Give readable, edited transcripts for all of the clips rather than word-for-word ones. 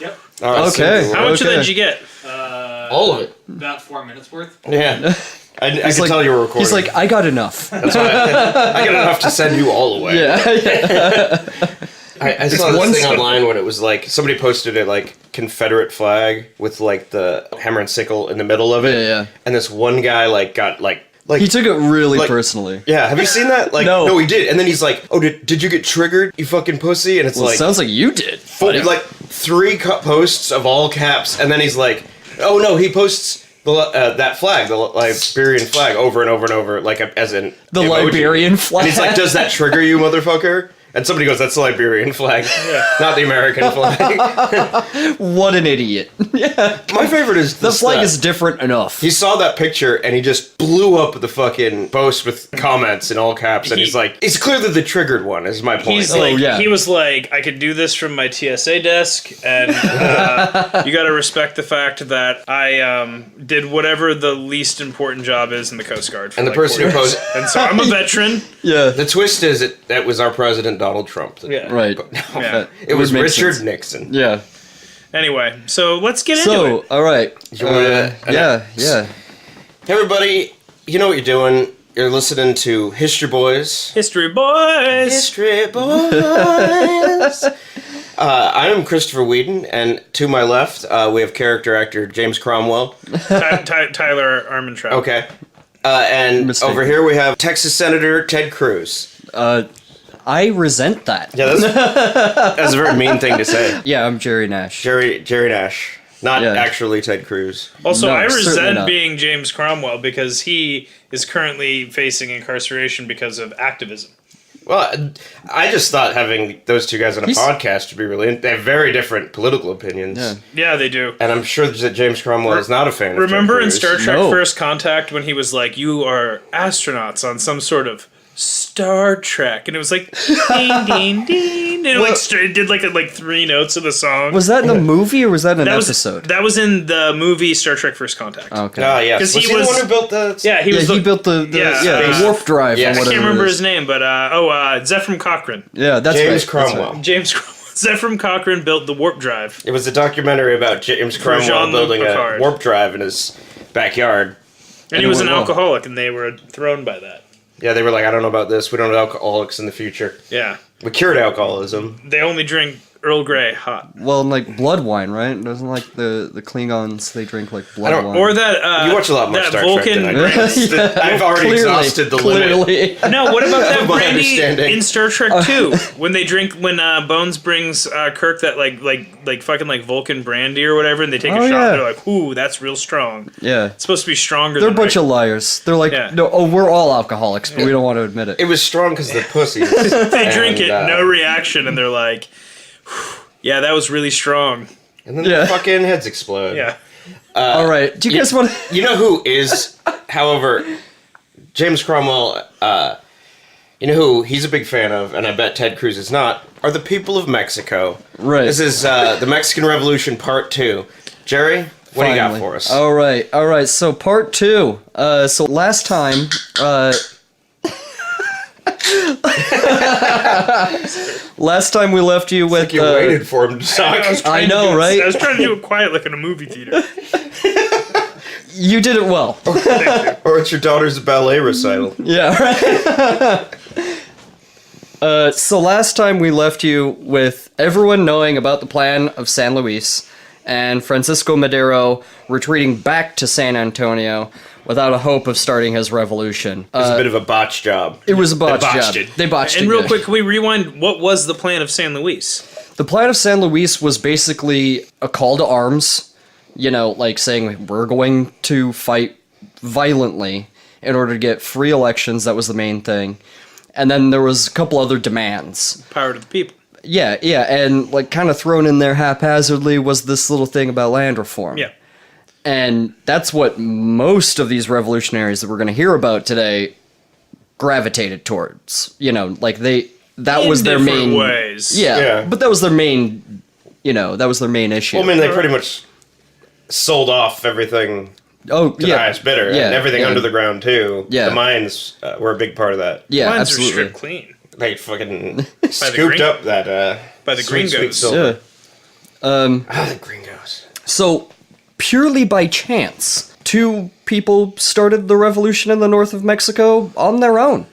Yep. All right, Okay. How much of that did you get? All of it. About 4 minutes worth. Yeah. I can like, tell you were recording. He's like, I got enough. That's why I got enough to send you all away. Yeah. I saw this thing online when it was like, somebody posted a like Confederate flag with like the hammer and sickle in the middle of it. Yeah. And this one guy like got like He took it really like, personally. Yeah, have you seen that? Like, No. he did. And then he's like, "Oh, did you get triggered, you fucking pussy?" And it's Well, like, it sounds like you did. like 3 posts of all caps, and then he's like, "Oh no," he posts that flag, the Liberian flag, over and over and over, like as in The emoji. Liberian flag. And he's like, "Does that trigger you, motherfucker?" And somebody goes, "That's the Liberian flag, not the American flag." What an idiot. Yeah. My favorite is The flag is different enough. He saw that picture and he just blew up the fucking post with comments in all caps, and he's like, "It's clearly the triggered one." Is my point. He's like, yeah. he was like, I could do this from my TSA desk, and you got to respect the fact that I did whatever the least important job is in the Coast Guard. For And the person who posted, and so I'm a veteran. Yeah. the twist is that was our president Donald Trump. Yeah. Right. Yeah. It was would make Richard sense. Nixon. Yeah. Anyway, so let's get into So, it. all right. You wanna- Yeah. Hey everybody, you know what you're doing. You're listening to HistoryBoiz. History boys. HistoryBoiz. I am Christopher Whedon, and to my left, we have character actor James Cromwell. Tyler Armentrout. Okay. And Mistake. over here we have Texas Senator Ted Cruz. I resent that. Yeah, that's a very mean thing to say. Yeah, I'm Jerry Nash. Jerry Nash. Not Yeah. actually Ted Cruz. Also, No, I certainly resent not. being James Cromwell because he is currently facing incarceration because of activism. Well, I just thought having those two guys on a podcast would be really... They have very different political opinions. Yeah. Yeah, they do. And I'm sure that James Cromwell is not a fan of Remember Ted in Cruz. Star Trek No. First Contact when he was like, "You are astronauts on some sort of Star Trek," and it was like, ding, ding, ding, and it did like 3 notes of the song. Was that in a movie or was that in an that was episode? That was in the movie Star Trek First Contact. Okay. Ah, yes. 'Cause Was he he was- the one who built the... Yeah, he Yeah, was. he built the yeah, warp drive yes. or I I whatever can't remember it his is. name, but Zephram Cochrane. Yeah, that's James right. That's Cromwell. right. James Zephram Cochrane built the warp drive. It was a documentary about James Cromwell Jean-Luc building Picard. a warp drive in his backyard. And he was an went well. alcoholic, and they were thrown by that. Yeah, they were like, "I don't know about this. We don't have alcoholics in the future. Yeah. We cured alcoholism." They only drink Earl Grey hot. Well, like blood wine, right? Doesn't like the Klingons they drink like blood don't- wine. Or that You watch a lot more that Star Vulcan Trek than I do. Yeah. I've already exhausted the limit. Clearly. No, what about that My brandy understanding. in Star Trek 2? When they drink, when Bones brings Kirk that like fucking like Vulcan brandy or whatever, and they take a Oh, shot, yeah. they're like, "Ooh, that's real strong." Yeah. It's supposed to be stronger. They're a than bunch of liars. They're like, Yeah. no, we're all alcoholics, but we don't want to admit it. It was strong because the pussies. They drink it, And, no reaction, and they're like, "Yeah, that was really strong." And then Yeah. the fucking heads explode. Yeah. All right. Do you guys want to... You know who is, however, James Cromwell, you know who he's a big fan of, and I bet Ted Cruz is not, are the people of Mexico. Right. This is the Mexican Revolution Part 2. Jerry, what do you got for us? All right. So part 2. So last time, last time we left you with. You waited for him to talk. I know, right? I was trying to do it quiet, like in a movie theater. You did it well. Or it's your daughter's ballet recital. Yeah, right. So last time we left you with everyone knowing about the plan of San Luis and Francisco Madero retreating back to San Antonio without a hope of starting his revolution. It was a bit of a botch job. It was a botched botched job. it. They botched it. And real good. quick, can we rewind? What was the plan of San Luis? The plan of San Luis was basically a call to arms, you know, like saying we're going to fight violently in order to get free elections. That was the main thing. And then there was a couple other demands. Power to the people. Yeah, and like kind of thrown in there haphazardly was this little thing about land reform. Yeah. And that's what most of these revolutionaries that we're going to hear about today gravitated towards. You know, like that was their main ways. Yeah. But that was their main, that was their main issue. Well, I mean, they pretty much sold off everything oh, to the highest bidder, and everything under the ground, too. Yeah. The mines were a big part of that. Yeah, Mines absolutely. are stripped clean. They fucking scooped green- up that by the sweet, gringos. sweet silver. The gringos. So, purely by chance, two people started the revolution in the north of Mexico on their own.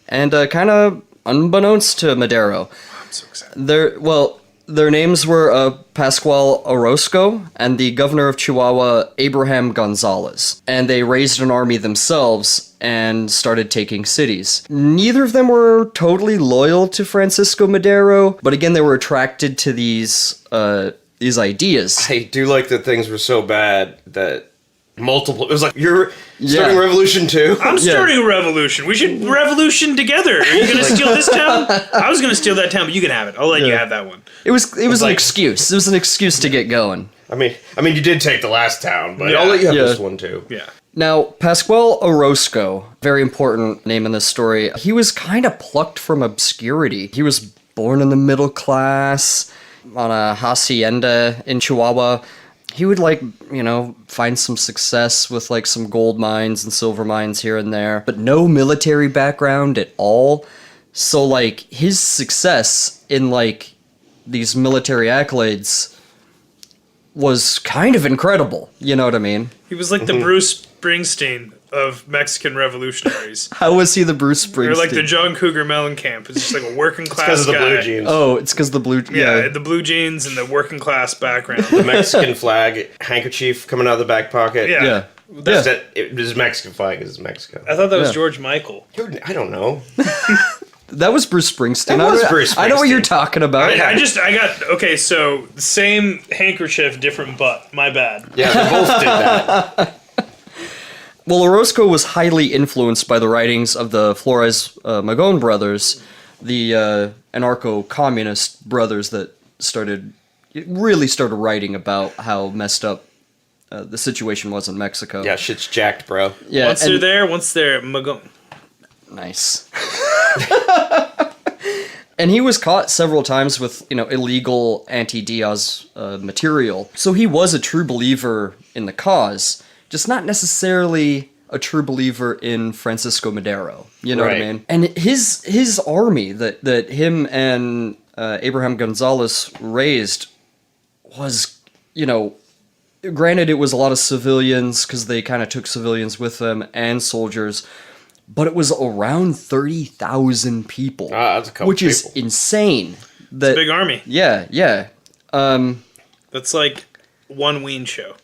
And kind of unbeknownst to Madero. I'm so excited. Their names were Pascual Orozco and the governor of Chihuahua, Abraham Gonzalez. And they raised an army themselves and started taking cities. Neither of them were totally loyal to Francisco Madero, but again, they were attracted to these ideas. I do like that things were so bad that multiple. It was like, you're starting a revolution too? I'm starting a revolution. We should revolution together. Are you going to steal this town? I was going to steal that town, but you can have it. I'll let you have that one. It was an like- excuse. It was an excuse to get going. I mean, you did take the last town, but Yeah. I'll let you have Yeah. this one too. Yeah. Now, Pascual Orozco, very important name in this story, he was kind of plucked from obscurity. He was born in the middle class on a hacienda in Chihuahua. He would, find some success with, some gold mines and silver mines here and there, but no military background at all. So, his success in, these military accolades was kind of incredible. You know what I mean? He was like the Bruce Springsteen of Mexican revolutionaries. How was he the Bruce Springsteen? Or like the John Cougar Mellencamp. It's just like a working class Because of the guy. blue jeans. Oh, it's because the blue... Yeah, the blue jeans and the working class background. The Mexican flag, handkerchief coming out of the back pocket. Yeah. Yeah. That's it. It was Mexican flag because it's Mexico. I thought that was Yeah. George Michael. Dude, I don't know. That was Bruce Springsteen. That was I, Bruce I know what Springsteen. you're talking about. Okay, so same handkerchief, different butt. My bad. Yeah, they both did that. Well, Orozco was highly influenced by the writings of the Flores Magón brothers, the anarcho-communist brothers that really started writing about how messed up the situation was in Mexico. Yeah, shit's jacked, bro. Yeah, Once they're there, once they're Magon. Nice. And he was caught several times with, illegal anti-Diaz material. So he was a true believer in the cause, just not necessarily a true believer in Francisco Madero. You know what I Right. mean? And his army that him and Abraham Gonzalez raised was, granted it was a lot of civilians because they kind of took civilians with them and soldiers, but it was around 30,000 people. That's a couple which is people. insane. That, Big army. Yeah, yeah. That's like one Ween show.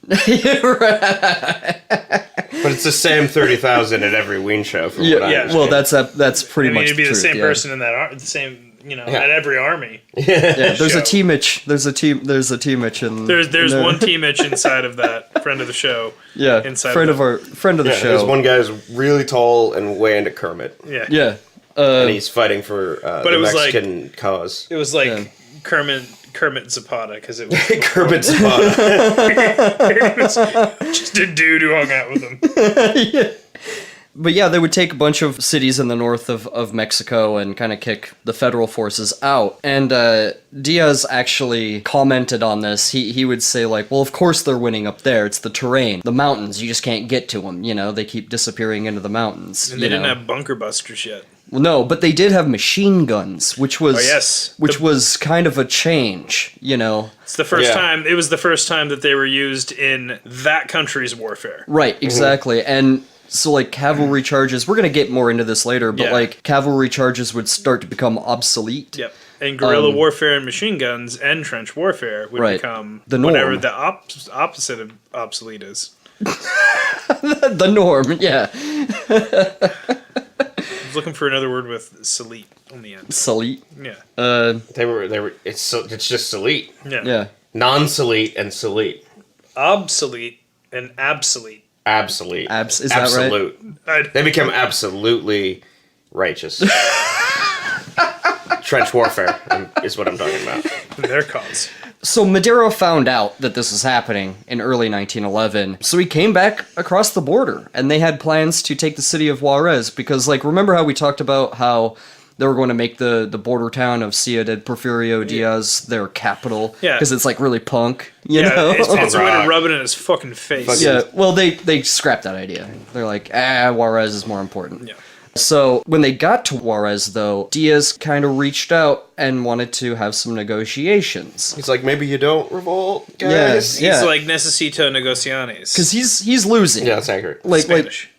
But it's the same 30,000 at every Ween show. From what I yeah. Well, understand. that's pretty much It'd be the the truth, same yeah. person in that the same, at every army. Yeah, there's show. a teamage. There's a teamage in. There's in one teamage inside of that friend of the show. Yeah, inside friend of of the Yeah, show. there's one guy who's really tall and way into Kermit. Yeah. Yeah. And he's fighting for the it was like- Mexican cause. It was like Yeah. Kermit Zapata because it was Kermit Zapata. just a dude who hung out with him. But yeah, they would take a bunch of cities in the north of Mexico and kind of kick the federal forces out. And Diaz actually commented on this. He would say, well, of course they're winning up there. It's the terrain. The mountains, you just can't get to them. They keep disappearing into the mountains. And they didn't have bunker busters yet. Well, no, but they did have machine guns, which was... Oh, yes. Which was kind of a change, It's the first Yeah. time. It was the first time that they were used in that country's warfare. Right, exactly. And so, cavalry charges, we're going to get more into this later, but, Yeah. cavalry charges would start to become obsolete. Yep. And guerrilla warfare and machine guns and trench warfare would Right. become The norm. whatever the opposite of obsolete is. The norm, yeah. I was looking for another word with salite on the end. Salite. Yeah. They were. It's just Salite. Yeah. Yeah. Non-Salite and Salite. Obsolete and obsolete. Absolute. Is that right? Absolute. They become absolutely righteous. Trench warfare is what I'm talking about. Their cause. So Madero found out that this was happening in early 1911, so he came back across the border, and they had plans to take the city of Juarez, because, remember how we talked about how they were going to make the border town of Ciudad Porfirio Diaz their capital? Yeah. Because it's, really punk, you know? It's a way to Rock. rub it in his fucking face. Yeah, well, they scrapped that idea. They're like, Juarez is more important. Yeah. So when they got to Juarez, though, Diaz kind of reached out and wanted to have some negotiations. He's like, maybe you don't revolt, guys. Yeah. He's like necesito negociaciones. Because he's losing. Yeah, that's accurate. Spanish.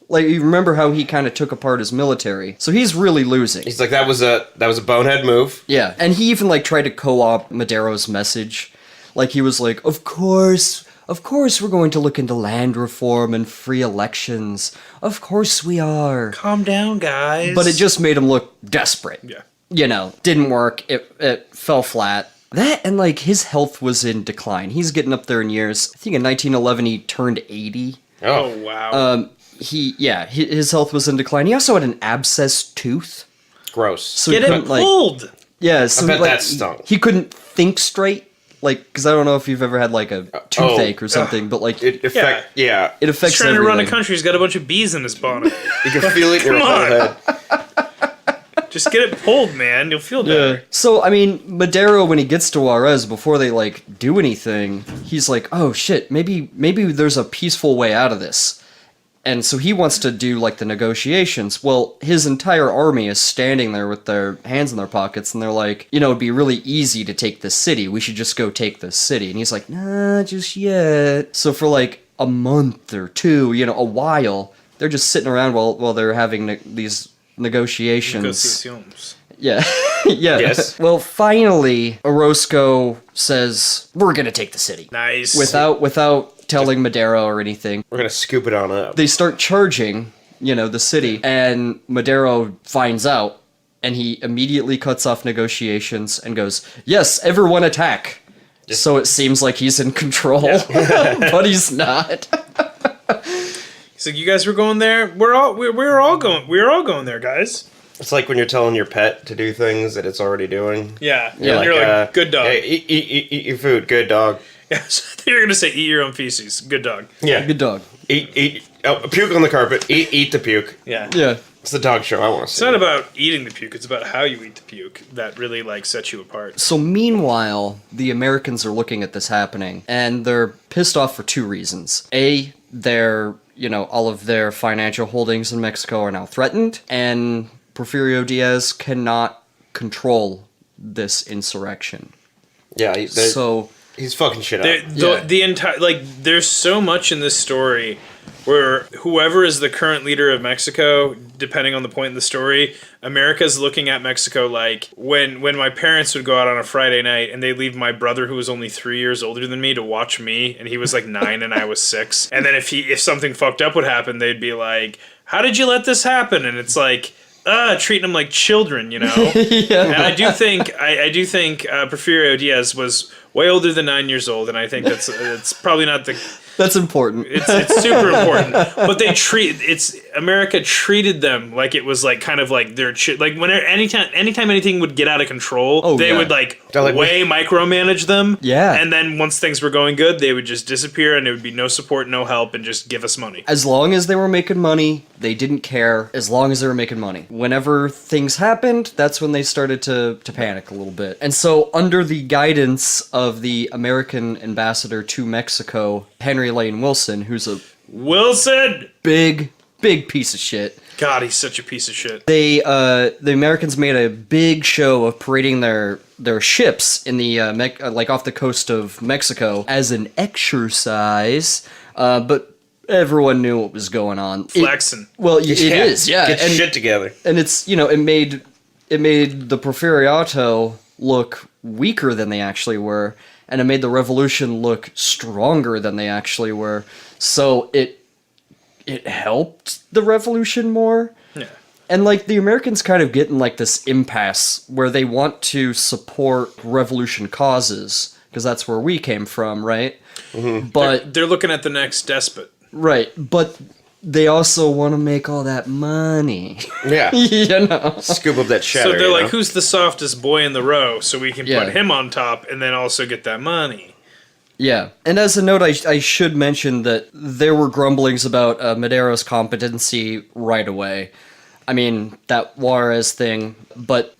Like you remember how he kind of took apart his military, so he's really losing. He's like, that was a bonehead move. Yeah, and he even like tried to co-opt Madero's message. Like he was like, of course we're going to look into land reform and free elections. Of course we are. Calm down, guys. But it just made him look desperate. Yeah. You know, didn't work. It fell flat. That and like his health was in decline. He's getting up there in years. I think in 1911 he turned 80. Oh, wow. His health was in decline. He also had an abscessed tooth. Gross. So Get he him couldn't, pulled. Yeah, so I bet like, that stung. he couldn't think straight. Like, because I don't know if you've ever had like a toothache or something, but like It affects it affects He's trying everything. to run a country. He's got a bunch of bees in his bonnet. You can feel it in your Come whole on. head. Just get it pulled, man. You'll feel better. So, I mean, Madero, when he gets to Juarez, before they, like, do anything, he's like, oh, shit, maybe there's a peaceful way out of this. And so he wants to do, like, the negotiations. Well, his entire army is standing there with their hands in their pockets, and they're like, you know, it'd be really easy to take this city. We should just go take this city. And he's like, nah, just yet. So for, like, a month or two, you know, a while, they're just sitting around while they're having these negotiations. Negociaciones. Yeah. Yeah. Yes. Well, finally, Orozco says, we're going to take the city. Nice. Without telling Madero or anything. We're gonna scoop it on up. They start charging, you know, the city, and Madero finds out, and he immediately cuts off negotiations and goes, yes, everyone attack. So it seems like he's in control, but he's not. He's like, you guys were going there. We're all going there, guys. It's like when you're telling your pet to do things that it's already doing. Yeah. Yeah. And you're like, good dog. Hey, eat your food, good dog. Yeah, so you're gonna say eat your own feces. Good dog. Yeah. Good dog. Eat. Oh, puke on the carpet. Eat the puke. Yeah. Yeah. It's the dog show I want to It's see. not about eating the puke. It's about how you eat the puke that really like sets you apart. So meanwhile, the Americans are looking at this happening, and they're pissed off for two reasons. A, all of their financial holdings in Mexico are now threatened, and Porfirio Diaz cannot control this insurrection. Yeah. He's fucking shit up. The entire there's so much in this story where whoever is the current leader of Mexico, depending on the point in the story, America's looking at Mexico like when my parents would go out on a Friday night and they leave my brother who was only 3 years older than me to watch me, and he was like 9 and I was 6, and then if something fucked up would happen, they'd be like, "How did you let this happen?" And it's like, treating them like children, you know. Yeah. And I do think Porfirio Diaz was way older than 9 years old, and I think it's probably not the. That's important. It's super important, but America treated them like it was like kind of like their like anytime anything would get out of control, they would way micromanage them. Yeah. And then once things were going good, they would just disappear, and there would be no support, no help, and just give us money. As long as they were making money, they didn't care. As long as they were making money. Whenever things happened, that's when they started to panic a little bit. And so under the guidance of the American ambassador to Mexico, Henry Lane Wilson, who's a big piece of shit. God, he's such a piece of shit. The Americans made a big show of parading their ships in the off the coast of Mexico as an exercise, but everyone knew what was going on. Flexing. It is, yeah. Get shit together. And it's it made the Porfiriato look weaker than they actually were, and it made the revolution look stronger than they actually were. So it helped the revolution more. Yeah. And the Americans kind of get in this impasse where they want to support revolution causes because that's where we came from, right? Mm-hmm. But they're looking at the next despot. Right, but they also want to make all that money. Yeah. Scoop up that cheddar. So they're like, who's the softest boy in the row so we can put him on top and then also get that money? Yeah. And as a note, I should mention that there were grumblings about Madero's competency right away. I mean, that Juarez thing, but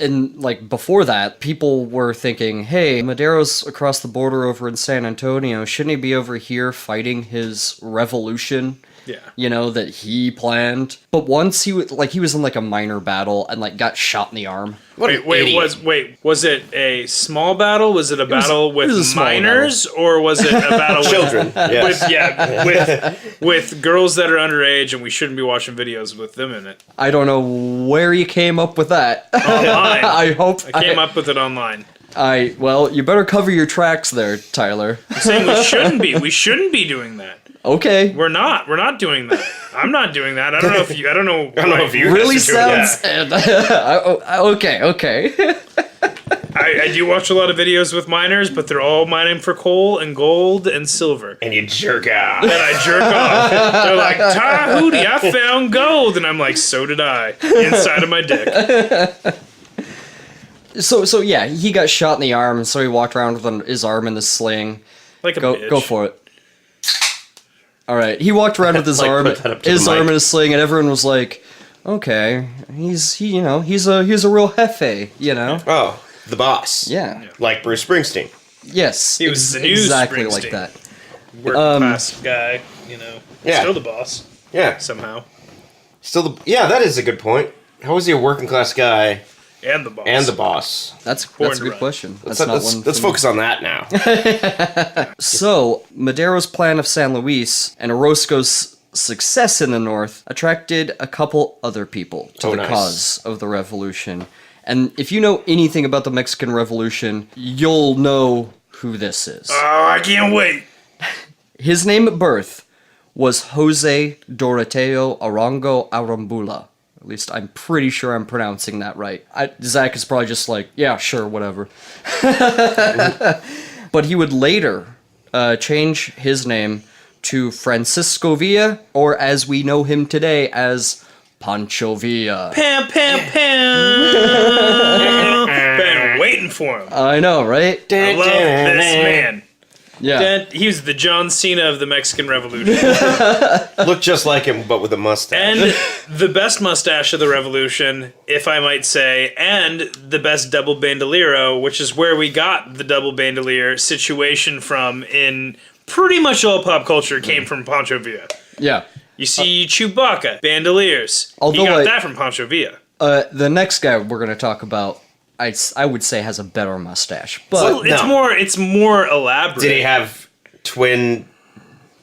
before that, people were thinking, hey, Madero's across the border over in San Antonio. Shouldn't he be over here fighting his revolution Yeah. You know, that he planned. But once he was in like a minor battle and like got shot in the arm. What an Wait, idiot. was it a small battle? Was it a battle it was a with small minors, or was it a battle Children. with girls that are underage and we shouldn't be watching videos with them in it? I don't know where you came up with that. Online. I Came up with it online. Well, you better cover your tracks there, Tyler. I'm saying we shouldn't be. We shouldn't be doing that. Okay. We're not. We're not doing that. I'm not doing that. I don't know if you. I don't know. if you Really guys are doing sounds. Okay. I do watch a lot of videos with miners, but they're all mining for coal and gold and silver. And you jerk out. And I jerk off. They're like, "Ta hootie, I found gold," and I'm like, "So did I." Inside of my dick. So yeah, he got shot in the arm, and so he walked around with his arm in the sling. Like a bitch. Go for it. All right, he walked around with his Like, arm, put that up to the in mic. a sling, and everyone was like, "Okay, he's a real jefe, you know." Oh, the boss. Yeah. Like Bruce Springsteen. Yes. He was the new exactly Springsteen. like that. Working class guy, Yeah. Still the boss Yeah. somehow, Yeah, that is a good point. How was he a working class guy and the boss. and the boss? That's Born a to good run. question. That's Let's focus on that now. So, Madero's plan of San Luis and Orozco's success in the north attracted a couple other people to the nice. cause of the revolution. And if you know anything about the Mexican Revolution, you'll know who this is. Oh, I can't wait. His name at birth was Jose Doroteo Arango Arambula. At least I'm pretty sure I'm pronouncing that right. Zach is probably just like, yeah, sure, whatever. But he would later change his name to Francisco Villa, or as we know him today as Pancho Villa. Pam, pam, pam. Been waiting for him. I know, right? I love this man. Yeah. He was the John Cena of the Mexican Revolution. Look just like him, but with a mustache. And the best mustache of the revolution, if I might say, and the best double bandolero, which is where we got the double bandolier situation from in pretty much all pop culture, came from Pancho Villa. Yeah. You see Chewbacca, bandoliers. Although He got I- that from Pancho Villa. The next guy we're going to talk about, I would say has a better mustache. But Well, it's more elaborate. Did he have twin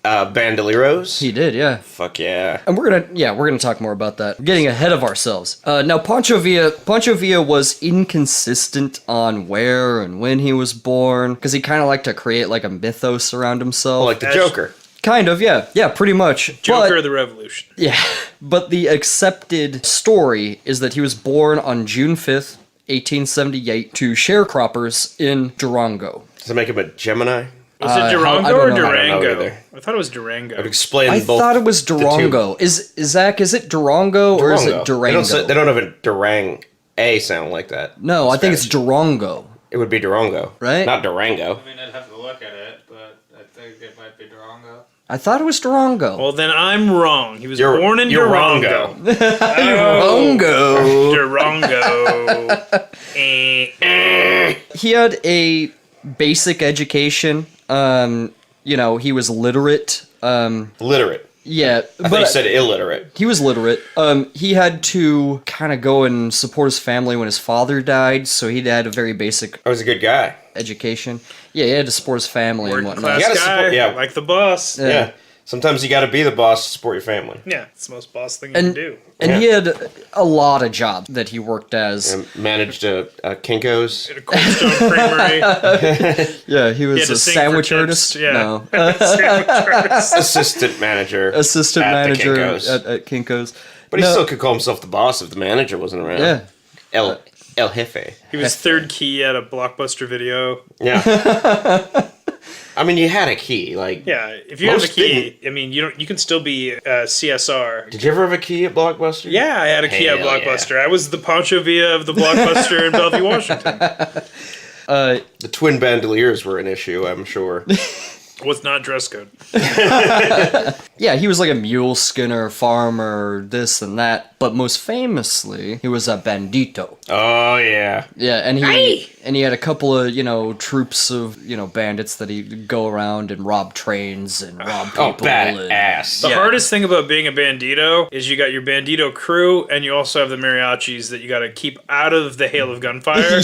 bandoleros? he did, yeah. Fuck yeah. And we're gonna talk more about that. We're getting ahead of ourselves. Now Pancho Villa was inconsistent on where and when he was born, because he kind of liked to create like a mythos around himself. Like the Joker. Kind of, yeah, pretty much. Joker But, of the Revolution. yeah, but the accepted story is that he was born on June 5th, 1878, to sharecroppers in Durango. Does it make him a Gemini? Was it Durango I don't or know. I don't know Durango? either. I thought it was Durango. I've explained I both. thought it was the two. Durango. Is Zach? Is it Durango or is it Durango? They don't have a Durang A sound like that. No, I think it's Spanish. Durango. It would be Durango. Right? Not Durango. I mean, I'd have to look at it, but I think it might be Durango. I thought it was Durango. Well, then I'm wrong. He was You're- born in you're Durango. Durango. Durango. He had a basic education. He was literate. Literate. Yeah, I thought you said illiterate. he was literate. He had to kind of go and support his family when his father died, so he had a very basic I was a good guy. education. Yeah, he had to support his family and Working whatnot. class You gotta guy, support- yeah. like the boss. Yeah. Sometimes you got to be the boss to support your family. Yeah, it's the most boss thing you can do. And Yeah. he had a lot of jobs that he worked as. And managed a Kinko's. At a Cold Stone Creamery. Yeah, he was had to a sing for sandwich tips, artist. yeah. No, Assistant manager. assistant at the manager Kinko's. at Kinko's. But he No. still could call himself the boss if the manager wasn't around. Yeah. El Jefe. He was third key at a Blockbuster video. Yeah. I mean, you had a key. Like, Yeah, if you have a Most key, I mean, you can still be CSR. did you ever have a key at Blockbuster? Yeah, I had a key at Hell Blockbuster. I was the Pancho Villa of the Blockbuster in Bellevue, Washington. The twin bandoliers were an issue, I'm sure. Was not dress code. Yeah, he was like a mule skinner, farmer, this and that. But most famously, he was a bandito. Oh, yeah. Yeah, and he had a couple of, troops of, bandits that he'd go around and rob trains and rob people. Oh, badass. The hardest thing about being a bandito is you got your bandito crew, and you also have the mariachis that you got to keep out of the hail of gunfire.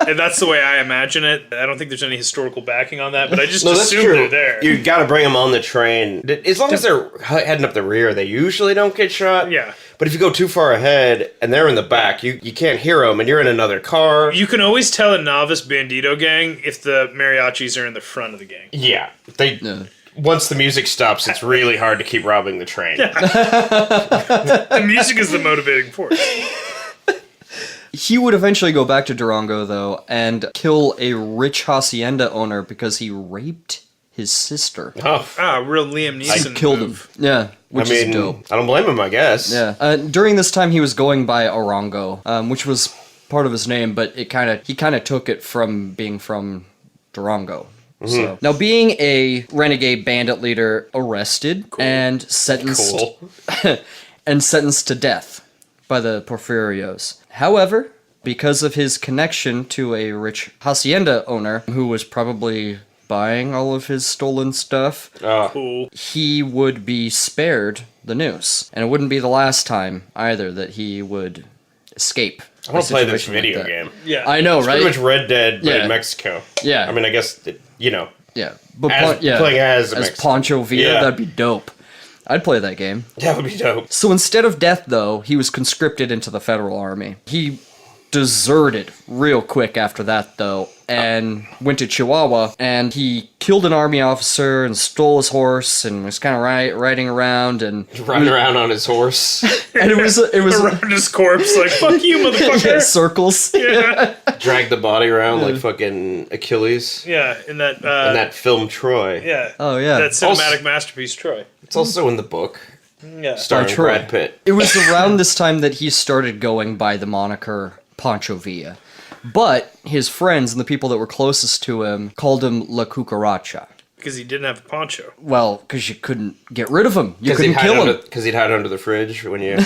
And that's the way I imagine it. I don't think there's any historical backing on that, but I just assume they're there. You got to bring them on the train. As long as they're heading up the rear, they usually don't get shot. Yeah. But if you go too far ahead and they're in the back, you can't hear them, and you're in another car. You can always tell a novice bandito gang if the mariachis are in the front of the gang. Yeah. Once the music stops, it's really hard to keep robbing the train. The music is the motivating force. He would eventually go back to Durango, though, and kill a rich hacienda owner because he raped his sister. Oh. Real Liam Neeson. Killed move. him. Yeah, which is dope. I don't blame him, I guess. Yeah. During this time, he was going by Orongo, which was part of his name, but he kind of took it from being from Durango. Mm-hmm. So now, being a renegade bandit leader, arrested and sentenced and sentenced to death by the Porfirios. However, because of his connection to a rich hacienda owner who was probably buying all of his stolen stuff, Cool. he would be spared the noose. And it wouldn't be the last time either that he would escape. I want to play this video game. Yeah. I know, It's right? pretty much Red Dead, but in Mexico. Yeah. I mean, I guess, Yeah. But playing as a Mexican. Pancho Villa, Yeah. that'd be dope. I'd play that game. That would be dope. So instead of death, though, he was conscripted into the Federal Army. He deserted real quick after that, though, and went to Chihuahua, and he killed an army officer and stole his horse and was kind of riding around and Riding around on his horse. and it was Around his corpse, like, fuck you, motherfucker. circles. Yeah. Drag the body around like fucking Achilles. Yeah, in that... In that film, Troy. Yeah. Oh, yeah. That cinematic masterpiece, Troy. It's also in the book, Yeah. starring Troy. Brad Pitt. It was around this time that he started going by the moniker Pancho Villa. But his friends and the people that were closest to him called him La Cucaracha. Because he didn't have a poncho. Well, because you couldn't get rid of him. You couldn't kill him. Because he'd hide under the fridge when you...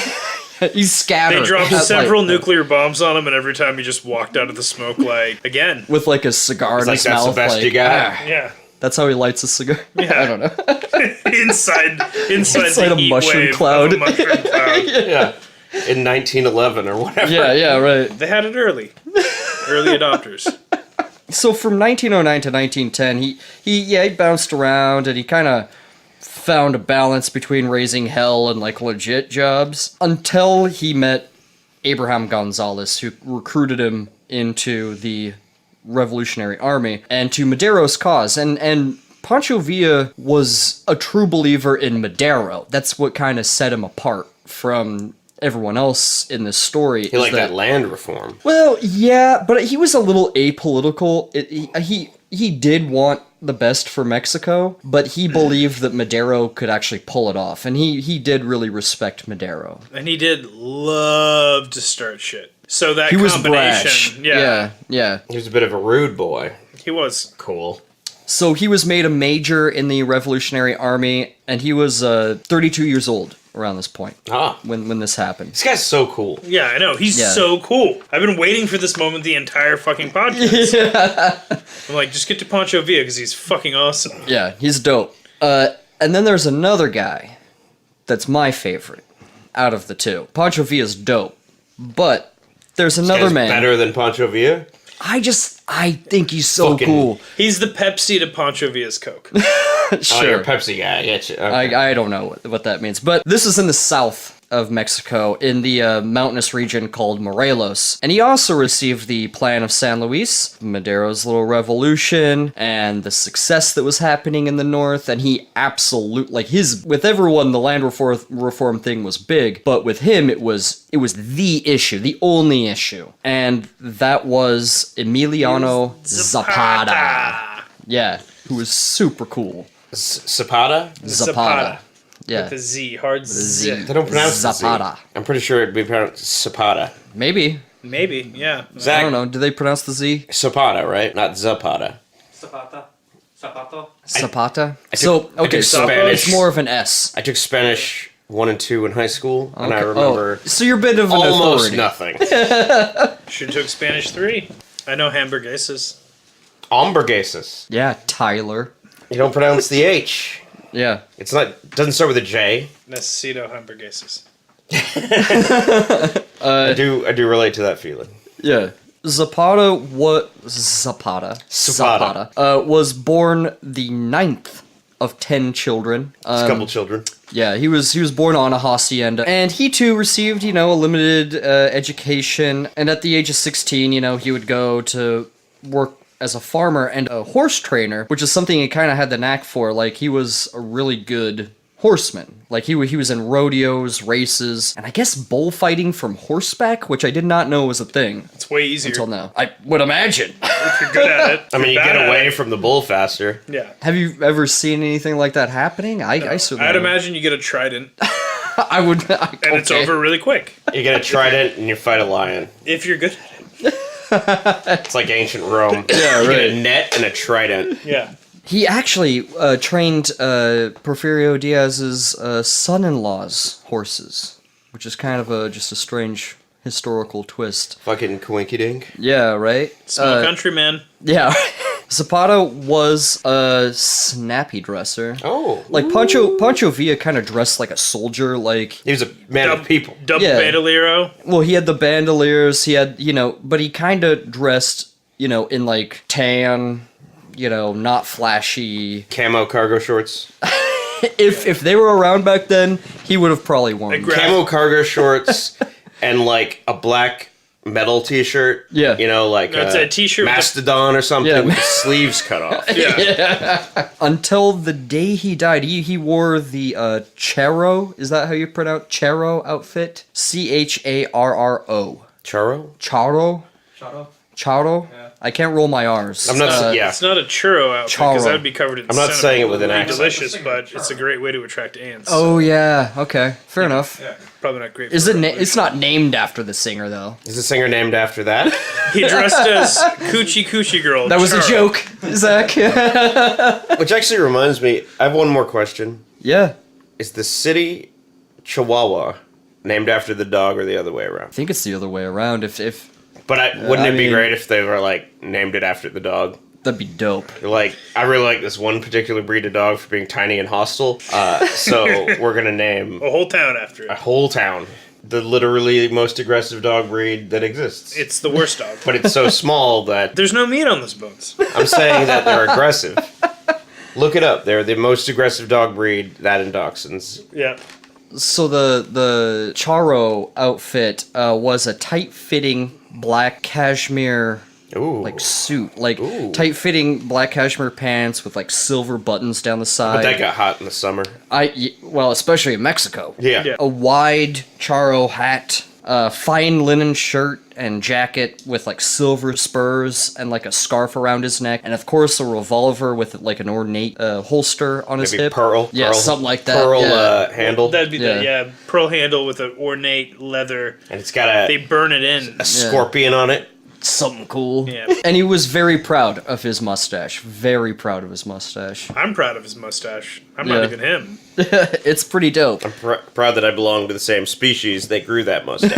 He's scattered. They dropped At, several like, nuclear bombs on him, and every time he just walked out of the smoke, like, again. with like a cigar in like, his that's mouth. the best like, you got. Yeah. That's how he lights a cigar. Yeah. I don't know. inside Inside the a heat mushroom wave cloud. of a mushroom cloud. Yeah. In 1911 or whatever. Yeah, right. They had it early. Early adopters. So from 1909 to 1910, he bounced around and he kind of found a balance between raising hell and like legit jobs until he met Abraham Gonzalez, who recruited him into the Revolutionary Army and to Madero's cause. And Pancho Villa was a true believer in Madero. That's what kind of set him apart from everyone else in this story. He liked that land reform. Well, yeah, but he was a little apolitical. He did want the best for Mexico, but he believed that Madero could actually pull it off, and he did really respect Madero. And he did love to start shit. So that He was combination, brash. Yeah. He was a bit of a rude boy. He was. Cool. So he was made a major in the Revolutionary Army, and he was 32 years old around this point when this happened. This guy's so cool. Yeah, I know. He's so cool. I've been waiting for this moment the entire fucking podcast. Yeah. I'm like, just get to Pancho Villa because he's fucking awesome. Yeah, he's dope. And then there's another guy that's my favorite out of the two. Pancho Villa's dope, but there's another man. Better than Pancho Villa? I think he's so Fucking- cool. He's the Pepsi to Pancho Villa's Coke. Sure. Oh, you're a Pepsi guy. I get you. Okay. I don't know what that means. But this is in the south of Mexico, in the mountainous region called Morelos. And he also received the Plan of San Luis, Madero's little revolution, and the success that was happening in the north. And he absolutely, with everyone, the land reform thing was big. But with him, it was the issue, the only issue. And that was Emiliano Zapata. Yeah, who was super cool. Zapata? Zapata. Yeah. With a Z. Hard Z. They don't pronounce Zapata. the Z. I'm pretty sure it'd be pronounced Zapata. Maybe. Maybe, yeah. I don't know. Do they pronounce the Z? Zapata, right? Not Zapata. Zapata. Zapata. Zapata? I So, took okay, so Spanish. it's more of an S. I took Spanish 1 and 2 in high school, and I Okay. remember So you're a bit of an almost authority. nothing. Should took Spanish 3. I know hamburguesas. Hamburguesas. Yeah, Tyler. You don't pronounce the H. Yeah. It's not. Doesn't start with a J. Necesito hamburguesas. I do relate to that feeling. Yeah. Zapata was born the 9th of 10 children. It's a couple children. Yeah, he was born on a hacienda, and he too received, a limited education. And at the age of 16, he would go to work as a farmer and a horse trainer, which is something he kind of had the knack for. Like, he was a really good horseman. Like, he was in rodeos, races, and I guess bullfighting from horseback, which I did not know was a thing It's way easier. until now. I would imagine. If you're good at it. I mean, you you're get bad at away it. from the bull faster. Yeah. Have you ever seen anything like that happening? I certainly I'd haven't. imagine you get a trident, I would. and it's over really quick. You get a trident and you fight a lion. If you're good. It's like ancient Rome. Yeah, You right. get a net and a trident. Yeah. He actually trained Porfirio Diaz's son-in-law's horses, which is kind of just a strange historical twist. Fucking coinky dink. Yeah, right? Small country, man. Yeah. Zapata was a snappy dresser. Oh. Like, Pancho Villa kind of dressed like a soldier, like... He was a man of people. Double Yeah. bandolero. Well, he had the bandoliers, he had, but he kind of dressed, in, like, tan, not flashy. Camo cargo shorts. If they were around back then, he would have probably worn them. Camo cargo shorts and like a black metal t-shirt. Yeah. Like That's a t-shirt with Mastodon or something Yeah. with the sleeves cut off. Yeah. Until the day he died, he wore the Charro. Is that how you pronounce Charro outfit? Charro. Churro? Charro? Shut up. Charro? Yeah. I can't roll my R's. I'm not yeah. It's not a churro outfit because Charro. that would be covered in I'm not cinnamon. saying it with an It'd be accent. delicious, but it's a great way to attract ants. Oh, yeah. Okay. Fair enough. Yeah. Probably not great. Is for it? revolution. It's not named after the singer, though. Is the singer named after that? He dressed as Coochie Coochie Girl. That was a Charo. joke, Zach. Which actually reminds me, I have one more question. Yeah. Is the city Chihuahua named after the dog or the other way around? I think it's the other way around. If But wouldn't I it be mean- great if they were like named it after the dog? that'd be dope. Like, I really like this one particular breed of dog for being tiny and hostile. So we're gonna name A whole town after a it. whole town the literally most aggressive dog breed that exists. It's the worst dog. But it's so small that There's no meat on those bones. I'm saying that they're aggressive. Look it up. They're the most aggressive dog breed, that and dachshunds. Yeah. So the Charro outfit was a tight-fitting black cashmere Ooh. suit, like Ooh. tight-fitting black cashmere pants with like silver buttons down the side. But that got hot in the summer. Well, especially in Mexico. Yeah. Yeah. A wide Charro hat, a fine linen shirt and jacket with like silver spurs and like a scarf around his neck, and of course a revolver with like an ornate holster on his Maybe hip. pearl. Yeah, pearl, something like that. Pearl yeah. handle. That'd be Yeah. the pearl handle with an ornate leather. And it's got They a burn it in. scorpion on it. Something cool. Yeah. And he was very proud of his mustache. Very proud of his mustache. I'm proud of his mustache. I'm Yeah. not even him. It's pretty dope. I'm proud that I belong to the same species that grew that mustache.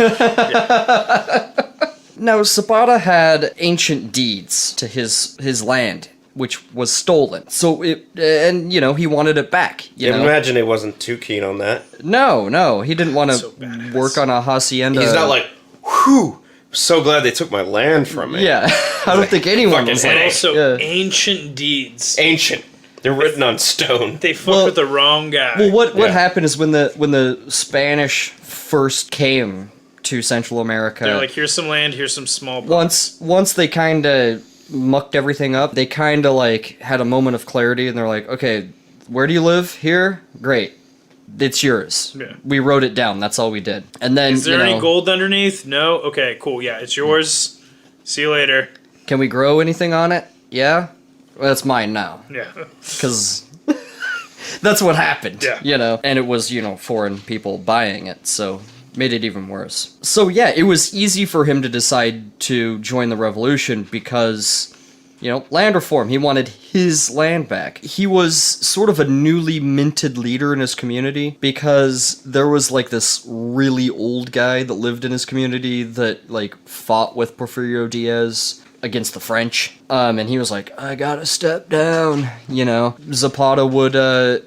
Now, Zapata had ancient deeds to his land, which was stolen. So he wanted it back. You I know? imagine he wasn't too keen on that. No, he didn't want to So badass. work on a hacienda. He's not like, whew, so glad they took my land from me. Yeah, I don't think anyone fucking was hell. And like. also Yeah. ancient deeds. Ancient. They're written on stone. They fucked Well- with the wrong guy. Well, what Yeah. happened is when the Spanish first came to Central America, They're like, here's some land, here's some small. blocks. once they kind of mucked everything up, they kind of like had a moment of clarity, and they're like, okay, where do you live? Here, great, it's yours. Yeah. We wrote it down. That's all we did. And then Is there you know, any gold underneath? No. Okay, cool. Yeah, it's yours. See you later. can we grow anything on it? Yeah, well, that's mine now. Yeah. Because that's what happened. Yeah. You know, and it was, foreign people buying it, so made it even worse. So yeah, it was easy for him to decide to join the revolution because, land reform. He wanted his land back. He was sort of a newly minted leader in his community because there was like this really old guy that lived in his community that like fought with Porfirio Diaz against the French. And he was like, I gotta step down, Zapata would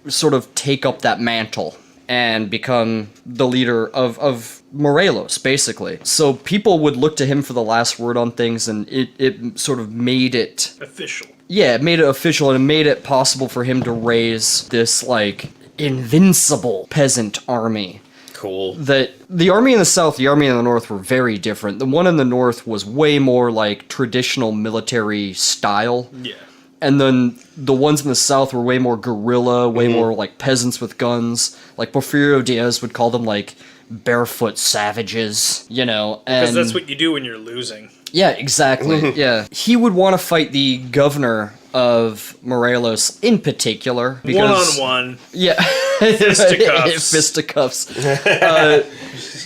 sort of take up that mantle and become the leader of Morelos, basically. So people would look to him for the last word on things, and it sort of made it... Official. Yeah, it made it official, and it made it possible for him to raise this, like, invincible peasant army. Cool. That the army in the south, the army in the north were very different. The one in the north was way more, like, traditional military style. Yeah. And then the ones in the south were way more guerrilla, way more like peasants with guns. Like Porfirio Diaz would call them like barefoot savages, and... Because that's what you do when you're losing. Yeah, exactly. Yeah. He would want to fight the governor of Morelos in particular. Because, one-on-one. Yeah. Fisticuffs. Fisticuffs.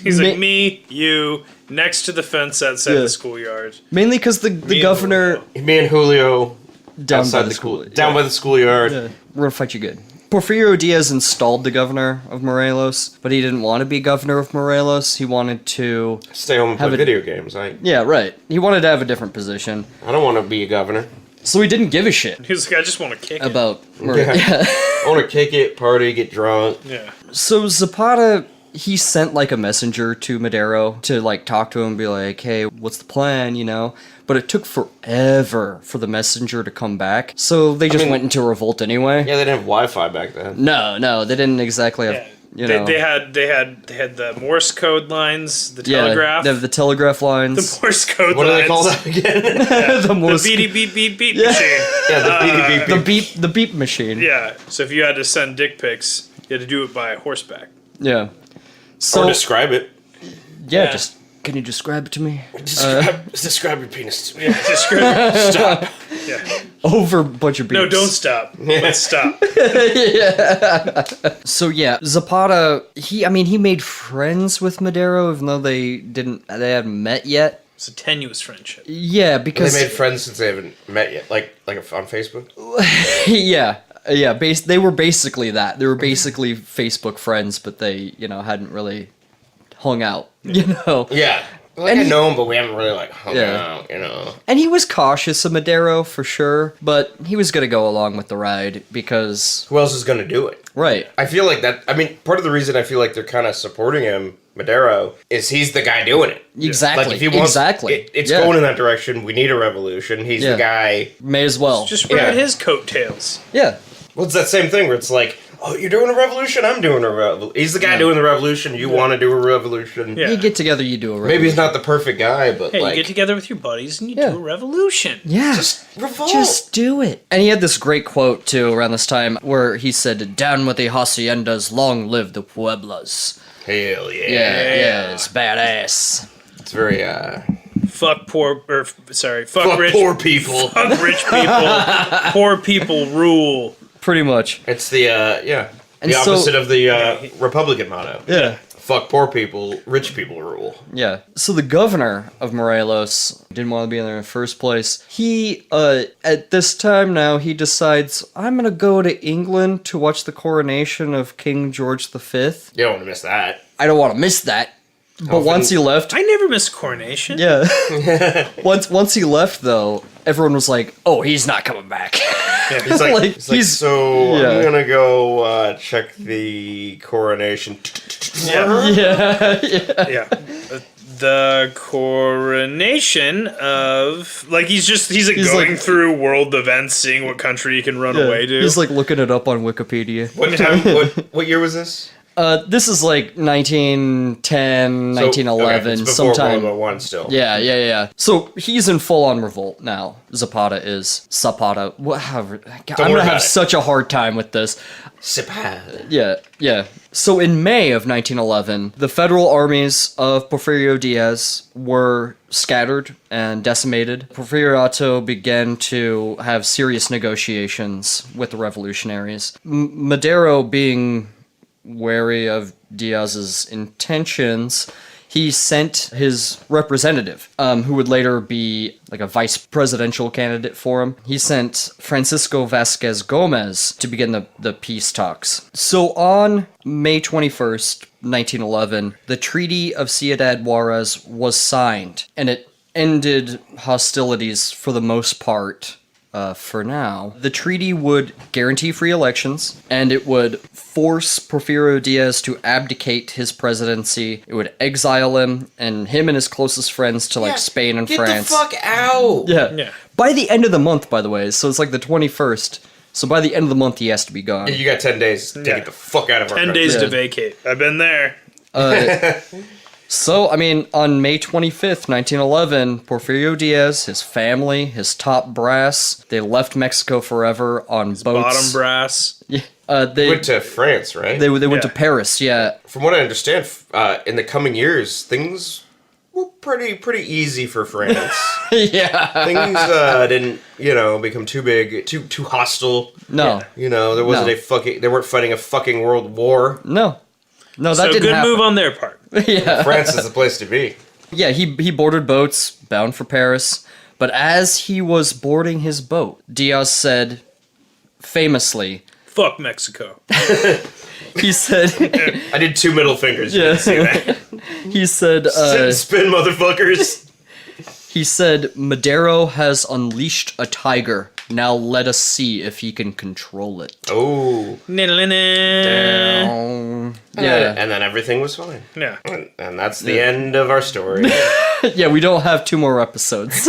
He's like, me, you, next to the fence outside the schoolyard. Mainly because the governor... Me and Julio... Down outside by the school. school. Down by the schoolyard. Yeah. We're gonna fight you good. Porfirio Diaz installed the governor of Morelos, but he didn't want to be governor of Morelos. He wanted to... Stay home and play Have a- video games. Yeah, right. He wanted to have a different position. I don't want to be a governor. So he didn't give a shit He was like, I just want to kick it. about... Yeah. I want to kick it, party, get drunk. Yeah. So Zapata, he sent like a messenger to Madero to like talk to him and be like, hey, what's the plan, But it took forever for the messenger to come back. So they just went into revolt anyway. Yeah, they didn't have Wi-Fi back then. No, they didn't exactly have, Yeah. They had the Morse code lines, the telegraph. They have the telegraph lines. The Morse code What do lines. they call that again? the The Morse beep beep beep beep machine. Yeah, the beep. the beep machine. Yeah. So if you had to send dick pics, you had to do it by horseback. Yeah. So Or describe it. yeah, just can you describe it to me? Describe your penis to me. Yeah. Describe. Stop. Yeah. Over a bunch of beeps. No, don't stop. Let's stop. So yeah, Zapata, he made friends with Madero, even though they hadn't met yet. It's a tenuous friendship. Yeah, They because made friends since they haven't met yet, like on Facebook. yeah, they were basically that. They were basically Facebook friends, but they hadn't really hung out. Yeah, like And I he- know him, but we haven't really like hung Yeah. out. And he was cautious of Madero for sure, but he was gonna go along with the ride because Who else is gonna do it? right. I feel like that. I mean, part of the reason I feel like they're kind of supporting him, Madero, is he's the guy doing it. Exactly. Like if he wants, exactly. it's Yeah. going in that direction. We need a revolution. He's Yeah. the guy. May as well. Just ride Yeah. his coattails. Yeah. Well, it's that same thing where it's like, oh, you're doing a revolution. I'm doing a revolution. He's the guy doing the revolution. You want to do a revolution. Yeah. You get together, you do a Maybe he's not the perfect guy, but Hey, like, you get together with your buddies and you Yeah. do a revolution. Yeah. just revolt. Just do it. And he had this great quote, too, around this time, where he said, down with the haciendas, long live the pueblos. Hell yeah. Yeah, it's badass. It's very Fuck poor, or sorry, fuck fuck rich, poor people. fuck rich people. Poor people rule. Pretty much. It's the And the so- opposite of the Republican motto. Yeah. Fuck poor people, rich people rule. Yeah. So the governor of Morelos didn't want to be in there in the first place. He, at this time now, he decides, I'm gonna go to England to watch the coronation of King George V. You don't want to miss that. I don't want to miss that. But Often- once he left, I never miss coronation. yeah. once he left, though, everyone was like, "Oh, he's not coming back." He's like, Like, he's like, he's- so yeah. I'm gonna go check the coronation. yeah. Yeah. The coronation of he's going like- through world events, seeing what country he can run away to. He's like looking it up on Wikipedia. What time? What year was this? This is like 1910, So, 1911, okay, it's before sometime. World War I still. Yeah. So he's in full-on revolt now. Zapata is. Zapata. Whatever. I'm worry gonna about have it. such a hard time with this. Zapata. Yeah. So in May of 1911, the federal armies of Porfirio Diaz were scattered and decimated. Porfiriato began to have serious negotiations with the revolutionaries. Madero, being wary of Diaz's intentions, he sent his representative, who would later be like a vice presidential candidate for him. He sent Francisco Vasquez Gomez to begin the peace talks. So on May 21st, 1911, the Treaty of Ciudad Juarez was signed, and it ended hostilities for the most part. For now, the treaty would guarantee free elections, and it would force Porfirio Diaz to abdicate his presidency. It would exile him and his closest friends to like Spain and France. Get the fuck out! Yeah. By the end of the month, by the way, so it's like the 21st. So by the end of the month, he has to be gone. You got 10 days to get the fuck out of our 10 country. days to vacate. I've been there. So, I mean, on May 25th, 1911, Porfirio Diaz, his family, his top brass, they left Mexico forever on boats. Bottom brass. Yeah, They went to France, right? They went to Paris, yeah. From what I understand, in the coming years, things were pretty easy for France. Yeah. Things didn't, become too big, too hostile. No. There wasn't they weren't fighting a fucking world war. No, that So didn't good happen. move on their part. Yeah. France is the place to be. Yeah, he boarded boats bound for Paris, but as he was boarding his boat, Diaz said, famously, Fuck Mexico. he said, I did 2 middle fingers. You Yeah. didn't see that. he said, Sit and spin, motherfuckers. he said, Madero has unleashed a tiger. Now let us see if he can control it. Oh. Yeah. And then everything was fine. Yeah. And that's the end of our story. Yeah, we don't have 2 more episodes.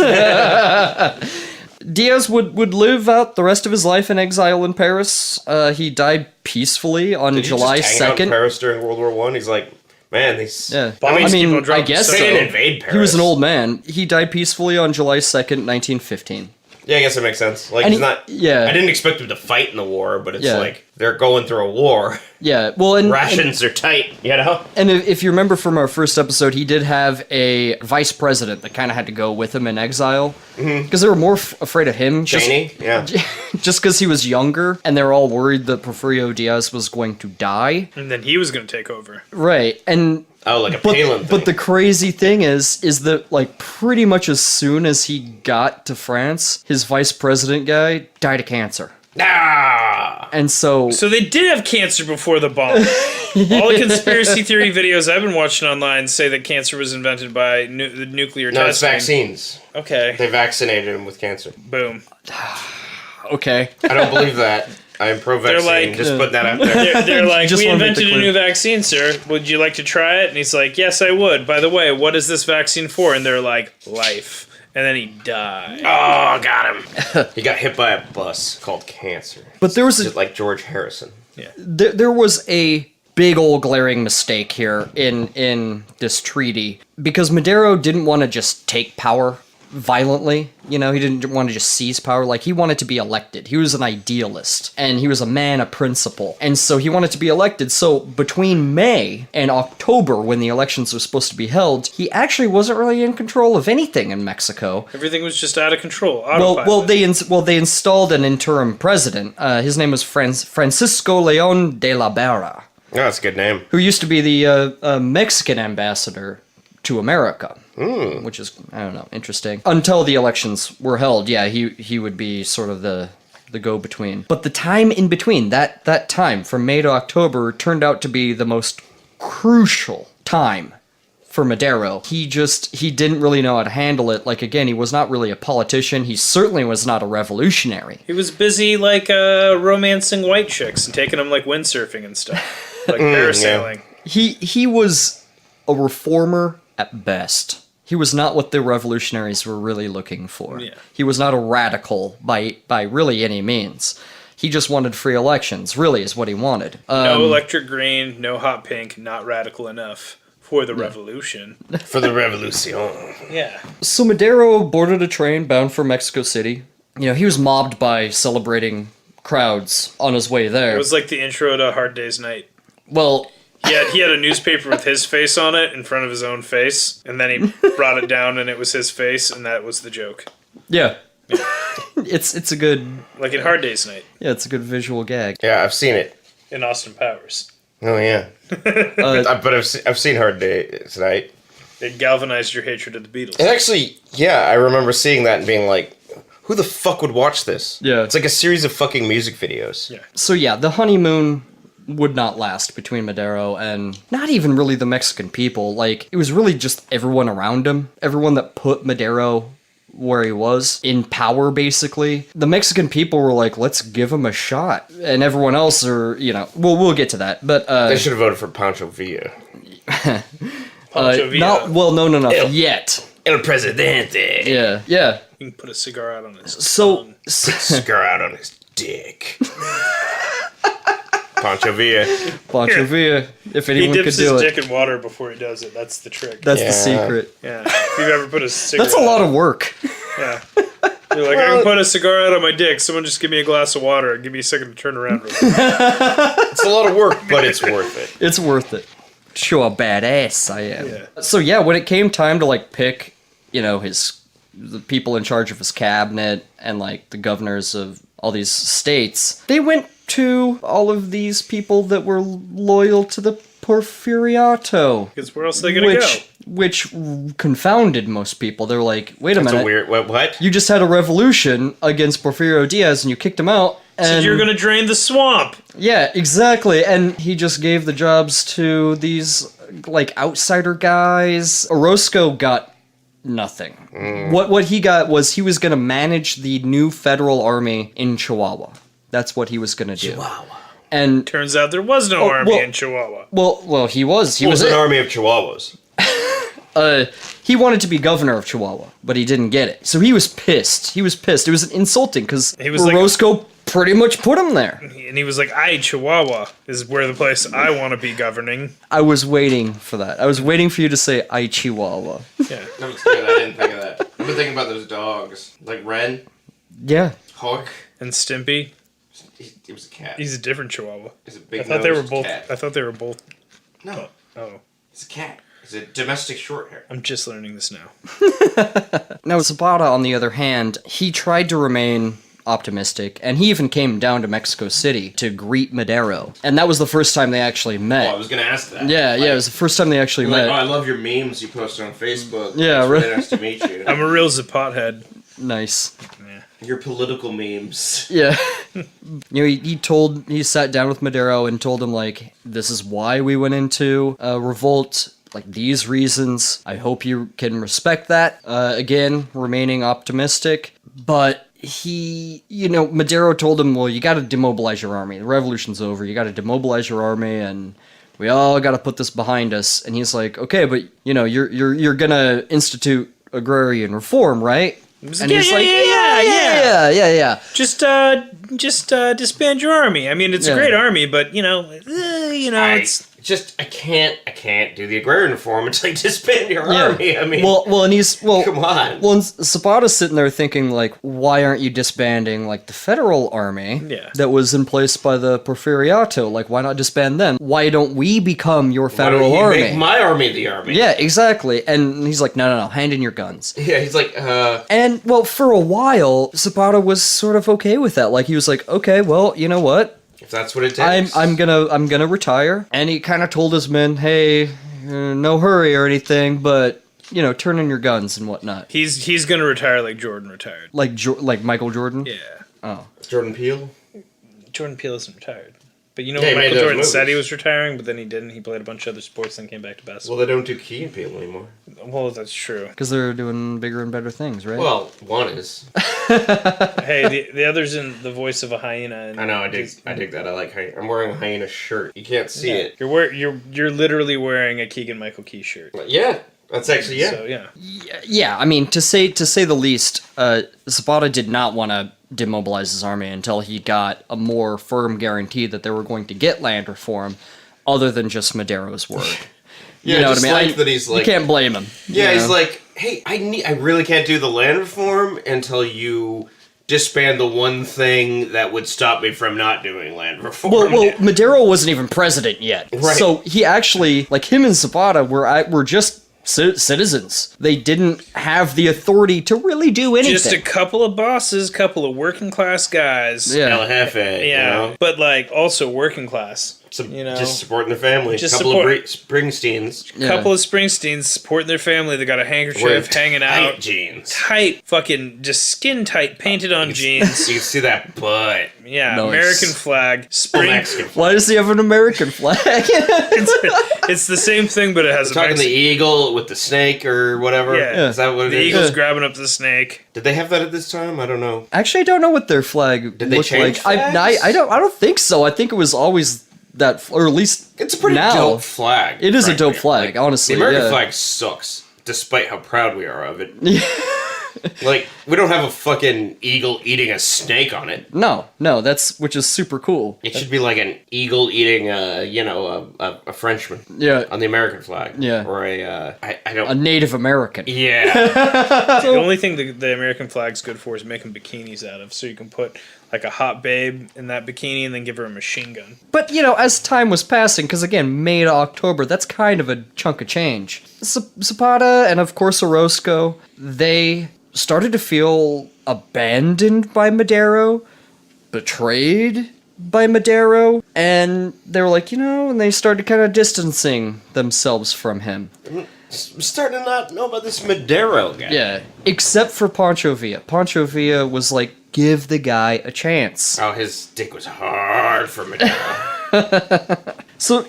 Diaz would live out the rest of his life in exile in Paris. He died peacefully on Did July he just hang out in 2nd. Paris during World War One? He's like, man, these... Yeah. Bodies keep on I dropping guess stuff. so. They didn't invade Paris. He was an old man. He died peacefully on July 2nd, 1915. Yeah, I guess that makes sense. Like, And he's he- not... yeah. I didn't expect him to fight in the war, but it's Yeah. like, they're going through a war. Yeah, well, and Rations are tight, you know? And if you remember from our first episode, he did have a vice president that kind of had to go with him in exile. Because they were more afraid of him. Cheney? Yeah. Just because he was younger, and they were all worried that Porfirio Diaz was going to die. And then he was going to take over. Right, and... Oh, like a Palin thing. But the crazy thing is that, like, pretty much as soon as he got to France, his vice president guy died of cancer. Ah! And so... So they did have cancer before the bomb. All the conspiracy theory videos I've been watching online say that cancer was invented by the nuclear No, it's testing. vaccines. Okay. They vaccinated him with cancer. Boom. Okay. I don't believe that. I am pro-vaccine. like- Just put that out there. They're like, Just we wanna make invented it a clear. new vaccine, sir. Would you like to try it? And he's like, yes, I would. By the way, what is this vaccine for? And they're like, life. And then he died. Oh, got him. He got hit by a bus called cancer. But there was Just like George Harrison. there was a big old glaring mistake here in this treaty because Madero didn't want to just take power violently. He didn't want to just seize power. Like, he wanted to be elected. He was an idealist, and he was a man of principle. And so he wanted to be elected. So between May and October, when the elections were supposed to be held, he actually wasn't really in control of anything in Mexico. Everything was just out of control. Well, Autopilot. they installed an interim president. His name was Francisco León de la Barra, Oh, that's a good name. who used to be the Mexican ambassador to America, which is, I don't know, interesting. Until the elections were held, yeah, he would be sort of the go-between. But the time in between, that time from May to October, turned out to be the most crucial time for Madero. He didn't really know how to handle it. Like, again, he was not really a politician. He certainly was not a revolutionary. He was busy, like, romancing white chicks and taking them, like, windsurfing and stuff. Like, parasailing. He was a reformer at best. He was not what the revolutionaries were really looking for. Yeah. He was not a radical by really any means. He just wanted free elections, really, is what he wanted. No electric green, no hot pink, not radical enough for the revolution. For the revolution. Yeah. So Madero boarded a train bound for Mexico City. He was mobbed by celebrating crowds on his way there. It was like the intro to Hard Day's Night. Well, He had a newspaper with his face on it in front of his own face, and then he brought it down and it was his face, and that was the joke. yeah. It's a good Like in Hard Day's Night it's a good visual gag. Yeah, I've seen it. in Austin Powers. Oh, yeah. But I've seen Hard Day Tonight. It galvanized your hatred of the Beatles. And actually, yeah, I remember seeing that and being like, who the fuck would watch this? Yeah. It's like a series of fucking music videos. Yeah. So yeah, the honeymoon would not last between Madero and not even really the Mexican people. Like, it was really just everyone around him. Everyone that put Madero where he was, in power, basically. The Mexican people were like, let's give him a shot. And everyone else are, we'll get to that. But, They should have voted for Pancho Villa. Pancho Villa. no, yet. El Presidente. Yeah. You can put a cigar out on his So, Cigar out on his dick. Pancho Villa. Pancho Villa, if He anyone could dips do his it. dick in water before he does it. That's the trick. That's Yeah. the secret. yeah. If you've ever put a cigar That's a lot of work. Yeah. You're like, I can put a cigar out on my dick. Someone just give me a glass of water and give me a second to turn around real quick. It's a lot of work, but it's worth it. It's worth it. Show how badass I am. Yeah. So yeah, when it came time to like pick, the people in charge of his cabinet and like the governors of all these states, they went to all of these people that were loyal to the Porfiriato. Because where else are they going to go? Which confounded most people. They're like, wait a It's minute. a weird... What? You just had a revolution against Porfirio Diaz and you kicked him out. So And you're going to drain the swamp. yeah, exactly. And he just gave the jobs to these like outsider guys. Orozco got nothing. What he got was he was going to manage the new federal army in Chihuahua. That's what he was going to do. Chihuahua. And Turns out there was no army well- in Chihuahua. well, he was. It was an army of Chihuahuas. He wanted to be governor of Chihuahua, but he didn't get it. So he was pissed. It was insulting because He was like- Orozco pretty much put him there. And he was like, Chihuahua is where the place I want to be governing. I was waiting for that. I was waiting for you to say, "I Chihuahua." Yeah. I'm scared. I didn't think of that. I've been thinking about those dogs. Like Ren, Yeah. Hawk. And Stimpy, He was a cat. he's a different Chihuahua. He's a big I thought they were nosed both. cat. I thought they were both. No, Oh, he's a cat. He's a domestic short hair. I'm just learning this now. Now, Zapata, on the other hand, he tried to remain optimistic, and he even came down to Mexico City to greet Madero. And that was the first time they actually met. Oh, I was gonna ask that. Yeah, it was the first time they actually Like, met. oh, I love your memes you posted on Facebook. Yeah, It's right. really nice to meet you. I'm a real Zapata head. Nice. Your political memes. Yeah. He sat down with Madero and told him, like, this is why we went into a revolt, like, these reasons. I hope you can respect that. Again, remaining optimistic. But Madero told him, well, you gotta demobilize your army. The revolution's over. You gotta demobilize your army, and we all gotta put this behind us. And he's like, okay, but, you're gonna institute agrarian reform, right? He was And like, he's yeah. yeah. Just disband your army. I mean, it's a Yeah. great army, but it's I can't do the agrarian reform until you disband your army. I mean, Come on. Well, and Zapata's sitting there thinking, like, why aren't you disbanding, like, the federal army that was in place by the Porfiriato? Like, why not disband them? Why don't we become your why federal don't you army? make my army the army? Yeah, exactly. And he's like, no, hand in your guns. Yeah, he's like, And, well, for a while, Zapata was sort of okay with that. Like, he was like, okay, well, you know what? if that's what it takes. I'm gonna retire. And he kind of told his men, hey, no hurry or anything, but, turn in your guns and whatnot. he's gonna retire like Jordan retired. Like Michael Jordan? Yeah. Oh. Jordan Peele. Jordan Peele isn't retired. But Yeah, he Michael made those Jordan movies. said he was retiring, but then he didn't. He played a bunch of other sports, then came back to basketball. Well, they don't do Key and Peele anymore. Well, that's true. Because they're doing bigger and better things, right? Well, one is. Hey, the other's in the voice of a hyena. And I know. I dig that. I like hyena. I'm wearing a hyena shirt. You can't see it. You're literally wearing a Keegan Michael Key shirt. But yeah, that's actually So yeah. Yeah, I mean, to say the least, Zapata did not want to demobilize his army until he got a more firm guarantee that they were going to get land reform, other than just Madero's word. Yeah, You know just what I mean? like that he's like. You can't blame him. Yeah, you he's know? like, hey, I really can't do the land reform until you disband the one thing that would stop me from not doing land reform. Well, Madero wasn't even president yet, Right. so he actually, like, him and Zapata were just citizens. They didn't have the authority to really do anything. Just a couple of bosses, couple of working class guys. Yeah. El Jefe, Eh, Yeah, you know? but like also working class. Just supporting the family. Just Couple of Springsteens. Yeah. Couple of Springsteens supporting their family. They got a handkerchief Wearing hanging tight out. jeans. Tight, fucking, just skin tight, painted on jeans. You can see that butt. Yeah, Nice. American flag. Full Mexican flag. Why does he have an American flag? It's the same thing, but it has a Talking the Mexican. eagle with the snake or whatever. Yeah. Is that what it The is? eagle's Yeah. grabbing up the snake. Did they have that at this time? I don't know. Actually, I don't know what their flag Did they looked change like. flags? I don't think so. I think it was always that, or at least It's a pretty now. dope flag. It is a frankly. dope flag, honestly. The American yeah. flag sucks, despite how proud we are of it. Like, we don't have a fucking eagle eating a snake on it. No, which is super cool. It should be like an eagle eating a Frenchman Yeah, on the American flag. Yeah. Or I don't... a Native American. Yeah. The only thing the American flag's good for is making bikinis out of, so you can put like a hot babe in that bikini and then give her a machine gun. But, as time was passing, because again, May to October, that's kind of a chunk of change. Zapata and, of course, Orozco, they started to feel abandoned by Madero, betrayed by Madero, and they were like, and they started kind of distancing themselves from him. I'm starting to not know about this Madero guy. Yeah, except for Pancho Villa. Pancho Villa was like, give the guy a chance. Oh, his dick was hard for Madero. So,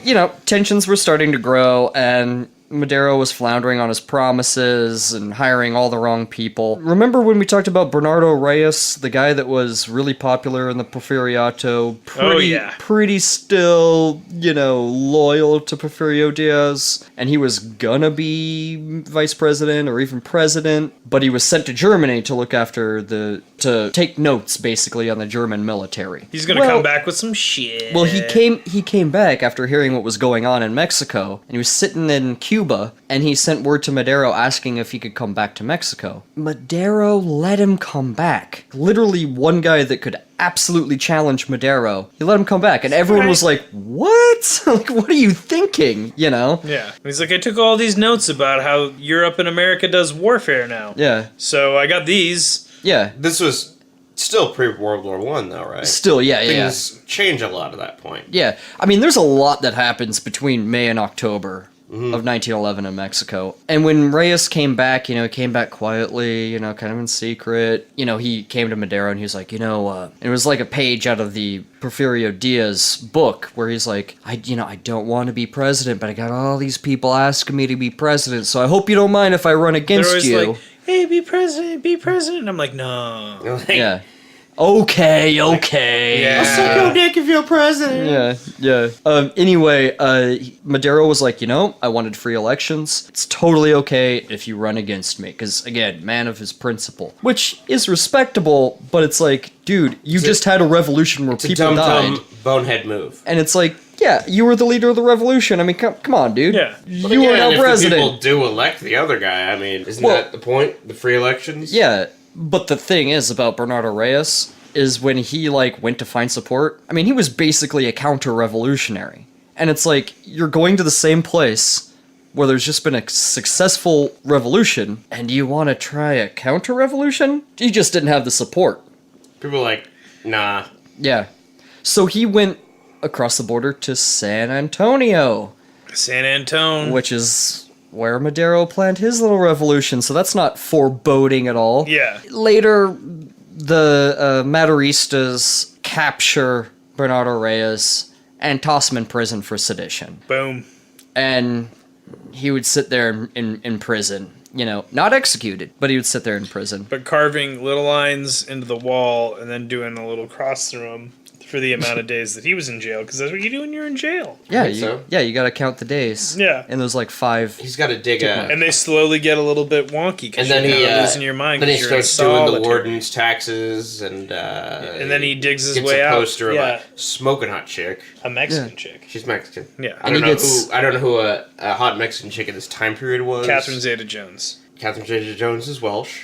tensions were starting to grow, and Madero was floundering on his promises and hiring all the wrong people. Remember when we talked about Bernardo Reyes, the guy that was really popular in the Porfiriato? Pretty still, loyal to Porfirio Diaz. And he was gonna be vice president or even president, but he was sent to Germany to look after to take notes, basically, on the German military. He's gonna come back with some shit. Well, he came back after hearing what was going on in Mexico, and he was sitting in Cuba, and he sent word to Madero asking if he could come back to Mexico. Madero let him come back. Literally one guy that could absolutely challenge Madero. He let him come back, and everyone was like, what? Like, what are you thinking? Yeah. And he's like, I took all these notes about how Europe and America does warfare now. Yeah. So I got these. Yeah. This was still pre-World War I, though, right? Still, yeah. Things change a lot at that point. Yeah. I mean, there's a lot that happens between May and October of 1911 in Mexico. And when Reyes came back, he came back quietly, kind of in secret. He came to Madero and he was like, and it was like a page out of the Porfirio Diaz book where he's like, I don't want to be president, but I got all these people asking me to be president, so I hope you don't mind if I run against you. Like, hey, be president, be president. And I'm like, no. Yeah. Okay. Yeah. I'll suck your dick if you're president. Yeah. Anyway, Madero was like, I wanted free elections. It's totally okay if you run against me. Because, again, man of his principle. Which is respectable, but it's like, dude, you just had a revolution where people died. Dumb bonehead move. And it's like, yeah, you were the leader of the revolution. I mean, come on, dude. Yeah. You are now if president. the people do elect the other guy, I mean, isn't that the point? The free elections? Yeah, but the thing is about Bernardo Reyes is when he, went to find support, I mean, he was basically a counter-revolutionary. And it's like, you're going to the same place where there's just been a successful revolution, and you want to try a counter-revolution? You just didn't have the support. People are like, nah. Yeah. So he went across the border to San Antonio, San Antone. which is where Madero planned his little revolution, so that's not foreboding at all. Yeah. Later, the Maderistas capture Bernardo Reyes and toss him in prison for sedition. Boom. And he would sit there in prison. Not executed, but he would sit there in prison. But carving little lines into the wall and then doing a little cross through them for the amount of days that he was in jail, because that's what you do when you're in jail. Yeah, think you gotta count the days. Yeah. And there's 5. He's got to dig a... And they slowly get a little bit wonky because And then you're he kind of losing your mind. Then he 'cause you're in starts doing the solitary. warden's taxes, and then he digs his gets way a out. poster of Yeah. a smoking hot chick. A Mexican Yeah. chick. She's Mexican. Yeah. I And don't he know gets- who. I don't know who a hot Mexican chick in this time period was. Catherine Zeta-Jones. Catherine Zeta-Jones is Welsh.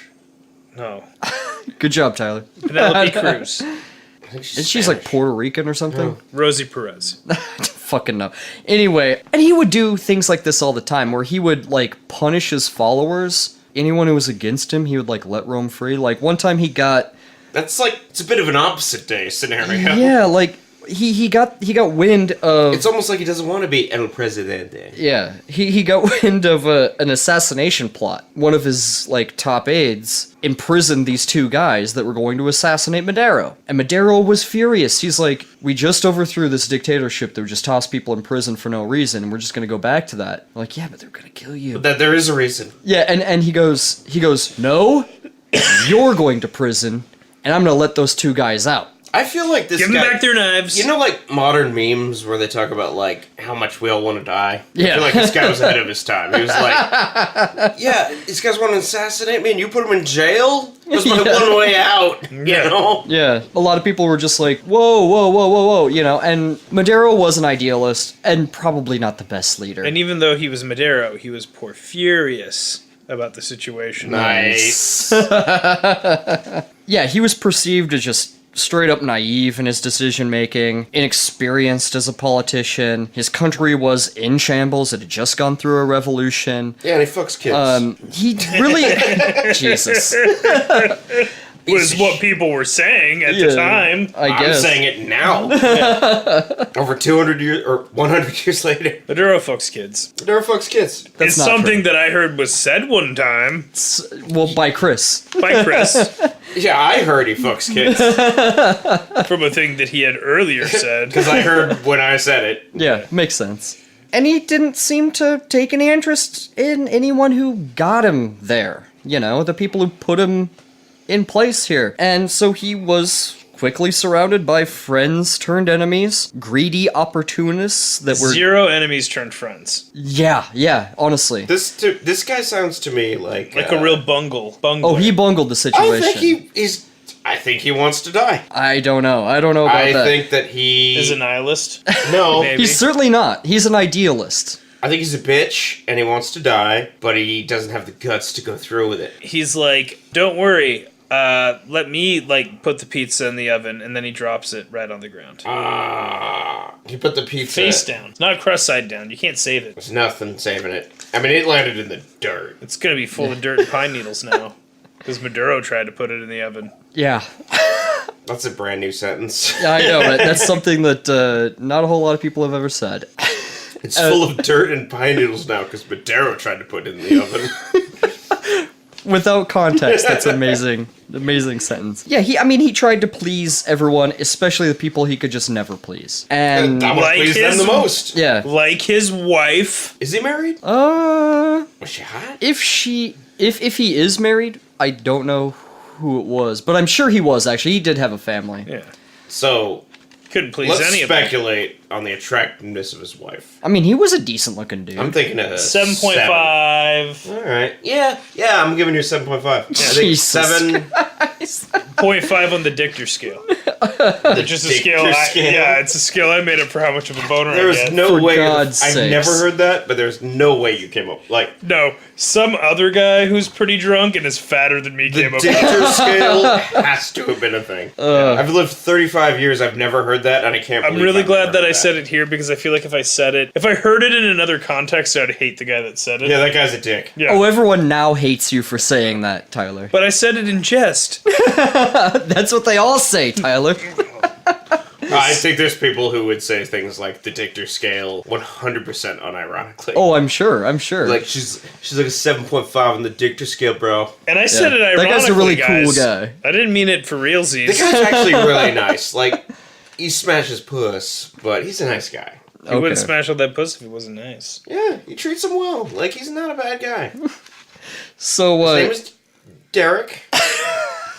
No. Good job, Tyler. Penelope Cruz. I think And she's like Spanish. Puerto Rican or something. Rosie Perez. Fucking no. Anyway, and he would do things like this all the time, where he would punish his followers. Anyone who was against him, he would let roam free. One time he got That's it's a bit of an opposite day scenario. yeah, he got wind of... It's almost like he doesn't want to be El Presidente. Yeah, he got wind of an assassination plot. One of his, like, top aides imprisoned these two guys that were going to assassinate Madero. And Madero was furious. He's like, we just overthrew this dictatorship that would just toss people in prison for no reason, and we're just gonna go back to that. I'm like, yeah, but they're gonna kill you. But that there is a reason. Yeah, and he goes, no, you're going to prison, and I'm gonna let those two guys out. I feel like this Give guy... them back their knives. You know, like, modern memes where they talk about, like, how much we all want to die? Yeah. I feel like this guy was ahead of his time. He was like, yeah, these guys want to assassinate me and you put them in jail? That's my one way out, you know? Yeah, a lot of people were just like, whoa, you know, and Madero was an idealist, and probably not the best leader. And even though he was Madero, he was porfurious about the situation. Nice. Yeah, he was perceived as just straight up naive in his decision making, inexperienced as a politician. His country was in shambles. It had just gone through a revolution. Yeah, and he fucks kids. He really... Jesus. Was what people were saying at the time. I I'm guess. saying it now. Over 200 years, or 100 years later. Madero fucks kids. Madero fucks kids. That's It's not something true. that I heard was said one time Well, by Chris. by Chris Yeah, I heard he fucks kids. from a thing that he had earlier said. Because I heard when I said it. Yeah, makes sense. And he didn't seem to take any interest in anyone who got him there. You know, the people who put him in place here. And so he was quickly surrounded by friends turned enemies, greedy opportunists that were... Zero enemies turned friends. Yeah, honestly. This guy sounds to me like A real bungler. Oh, he bungled the situation. I think he wants to die. I don't know about I that. think that he is a nihilist. No. Maybe. He's certainly not. He's an idealist. I think he's a bitch and he wants to die, but he doesn't have the guts to go through with it. He's like, don't worry. Let me, like, put the pizza in the oven, and then he drops it right on the ground. He put the pizza Face down. Not crust side down. You can't save it. There's nothing saving it. I mean, it landed in the dirt. It's gonna be full of dirt and pine needles now. Because Madero tried to put it in the oven. Yeah. That's a brand new sentence. Yeah, I know, but that's something that not a whole lot of people have ever said. It's full of dirt and pine needles now because Madero tried to put it in the oven. Without context, that's amazing. Amazing sentence. Yeah, he tried to please everyone, especially the people he could just never please. And I want to Like please them his- the most. yeah. Like his wife. Is he married? Was she hot? if he is married, I don't know who it was, but I'm sure he was actually. He did have a family. Yeah. So, Couldn't please let's any of them. speculate on the attractiveness of his wife. I mean, he was a decent looking dude. I'm thinking a 7.5. All right. Yeah, I'm giving you a 7.5. I think Jesus 7. 0.5 on the Dichter scale. Just a scale. Dichter scale. Yeah, it's a scale I made up for how much of a boner I There's get. no For way. God's I've sakes. never heard that, but there's no way you came up like No, some other guy who's pretty drunk and is fatter than me the came up with Dichter scale has to have been a thing. I've lived 35 years. I've never heard that, and I can't. I'm believe really I've glad never that heard I said it here because I feel like if I heard it in another context, I'd hate the guy that said it. Yeah, that guy's a dick. Yeah. Oh, everyone now hates you for saying that, Tyler. But I said it in jest. That's what they all say, Tyler. I think there's people who would say things like the Dichter scale 100% unironically. Oh, I'm sure. Like she's like a 7.5 on the Dichter scale, bro. And I said it That ironically, guy's a really cool guys. guy. I didn't mean it for The realsies. guy's actually really nice. Like he smashes puss, but he's a nice guy. He wouldn't Okay. smash all that puss if he wasn't nice. Yeah, he treats him well. Like he's not a bad guy. So, His name is Derek.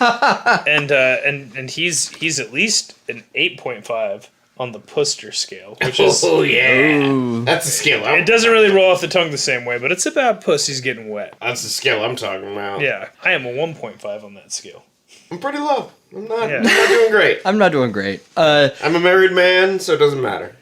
And he's at least an 8.5 on the Puster scale, which is Oh yeah, Ooh. that's the scale. it doesn't really roll off the tongue the same way, but it's about pussies getting wet. That's the scale I'm talking about. Yeah, I am a 1.5 on that scale. I'm pretty low. I'm not. Yeah. I'm not doing great. I'm not doing great. I'm a married man, so it doesn't matter.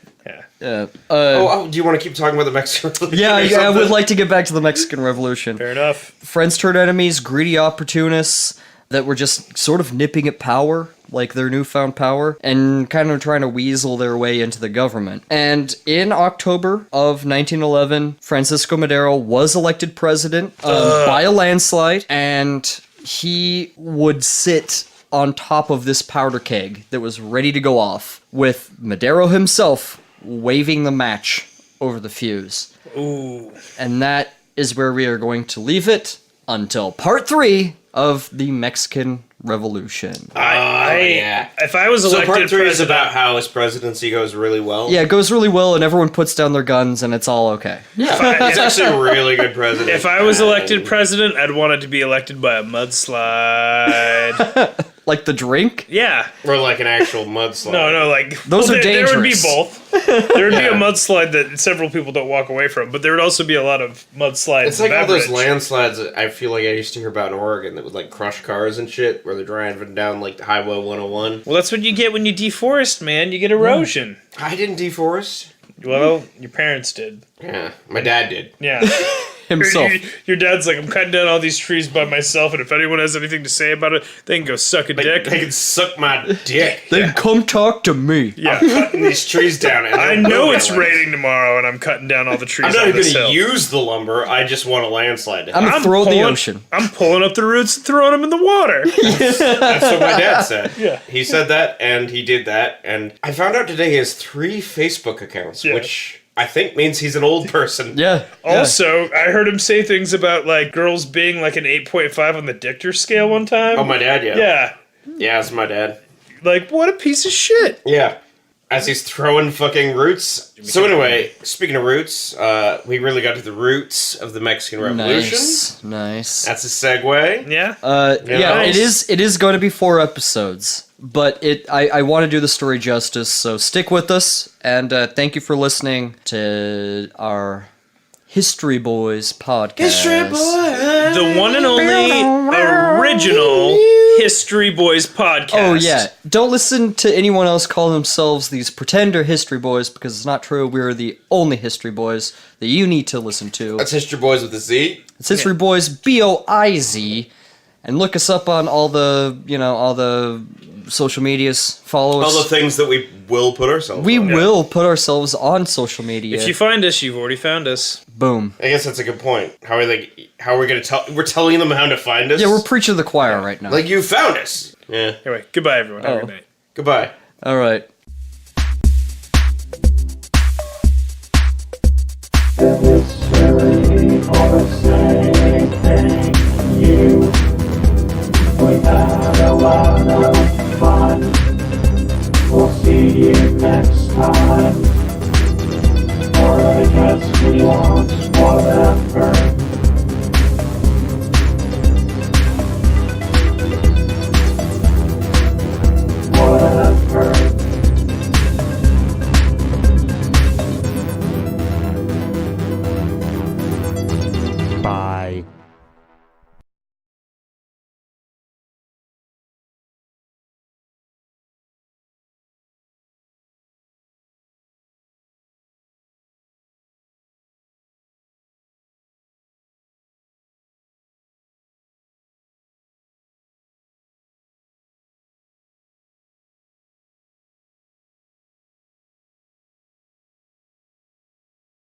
Yeah, Do you want to keep talking about the Mexican Revolution? yeah, or I would something? like to get back to the Mexican Revolution. fair enough. Friends turned enemies, greedy opportunists that were just sort of nipping at power, like their newfound power, and kind of trying to weasel their way into the government. And in October of 1911, Francisco Madero was elected president by a landslide, and he would sit on top of this powder keg that was ready to go off, with Madero himself waving the match over the fuse. Ooh. And that is where we are going to leave it until part 3 of the Mexican Revolution. If I was So elected part 3 is president, about how his presidency goes really well. Yeah, it goes really well, and everyone puts down their guns, and it's all okay. Yeah, he's actually a really good president. if I was elected And- president, I'd want it to be elected by a mudslide. Like the drink? Yeah. Or like an actual mudslide. No, like Those are There would be dangerous. both. There would be Yeah. a mudslide that several people don't walk away from, but there would also be a lot of mudslides. It's like all those beverage. landslides that I feel like I used to hear about in Oregon that would like crush cars and shit, where they're driving down like the Highway 101. Well, that's what you get when you deforest, man. You get erosion. I didn't deforest. Well, your parents did. Yeah, my dad did. Yeah. Himself. Your dad's like, I'm cutting down all these trees by myself, and if anyone has anything to say about it, they can go suck a dick. They can suck my dick. Then come talk to me. Yeah. Cutting these trees down. And I they're know moving it's like- raining tomorrow, and I'm cutting down all the trees I'm not on even this going to hill. use the lumber. I just want a landslide. To I'm happen. gonna throw it in the pulling- ocean. I'm pulling up the roots and throwing them in the water. That's what my dad said. Yeah. He said that, and he did that, and I found out today he has 3 Facebook accounts, Yeah. which I think means he's an old person. Yeah. Also, I heard him say things about like girls being like an 8.5 on the Dichter scale one time. Oh, my dad, yeah. Yeah. Yeah, it's my dad. Like, what a piece of shit. Yeah. As he's throwing fucking roots. So anyway, speaking of roots, we really got to the roots of the Mexican Revolution. Nice. That's a segue. Yeah. Yeah, Nice. it is going to be 4 episodes, but I want to do the story justice, so stick with us, and thank you for listening to our History Boys podcast. The one and only original History Boys podcast. Oh yeah, don't listen to anyone else call themselves these pretender History Boys, because it's not true. We're the only History Boys that you need to listen to. That's History Boys with a Z. It's History Boys BOIZ, and look us up on all the social medias. Follow us. All the things that we will put ourselves We on. will put ourselves on social media. If you find us, you've already found us. Boom. I guess that's a good point. How are we gonna tell? We're telling them how to find us. Yeah, we're preaching to the choir right now. like you found us. Yeah. Anyway, goodbye, everyone. Have a Oh. good night. Goodbye. All right. We had a lot of fun. We'll see you next time. Or I guess we won't, whatever.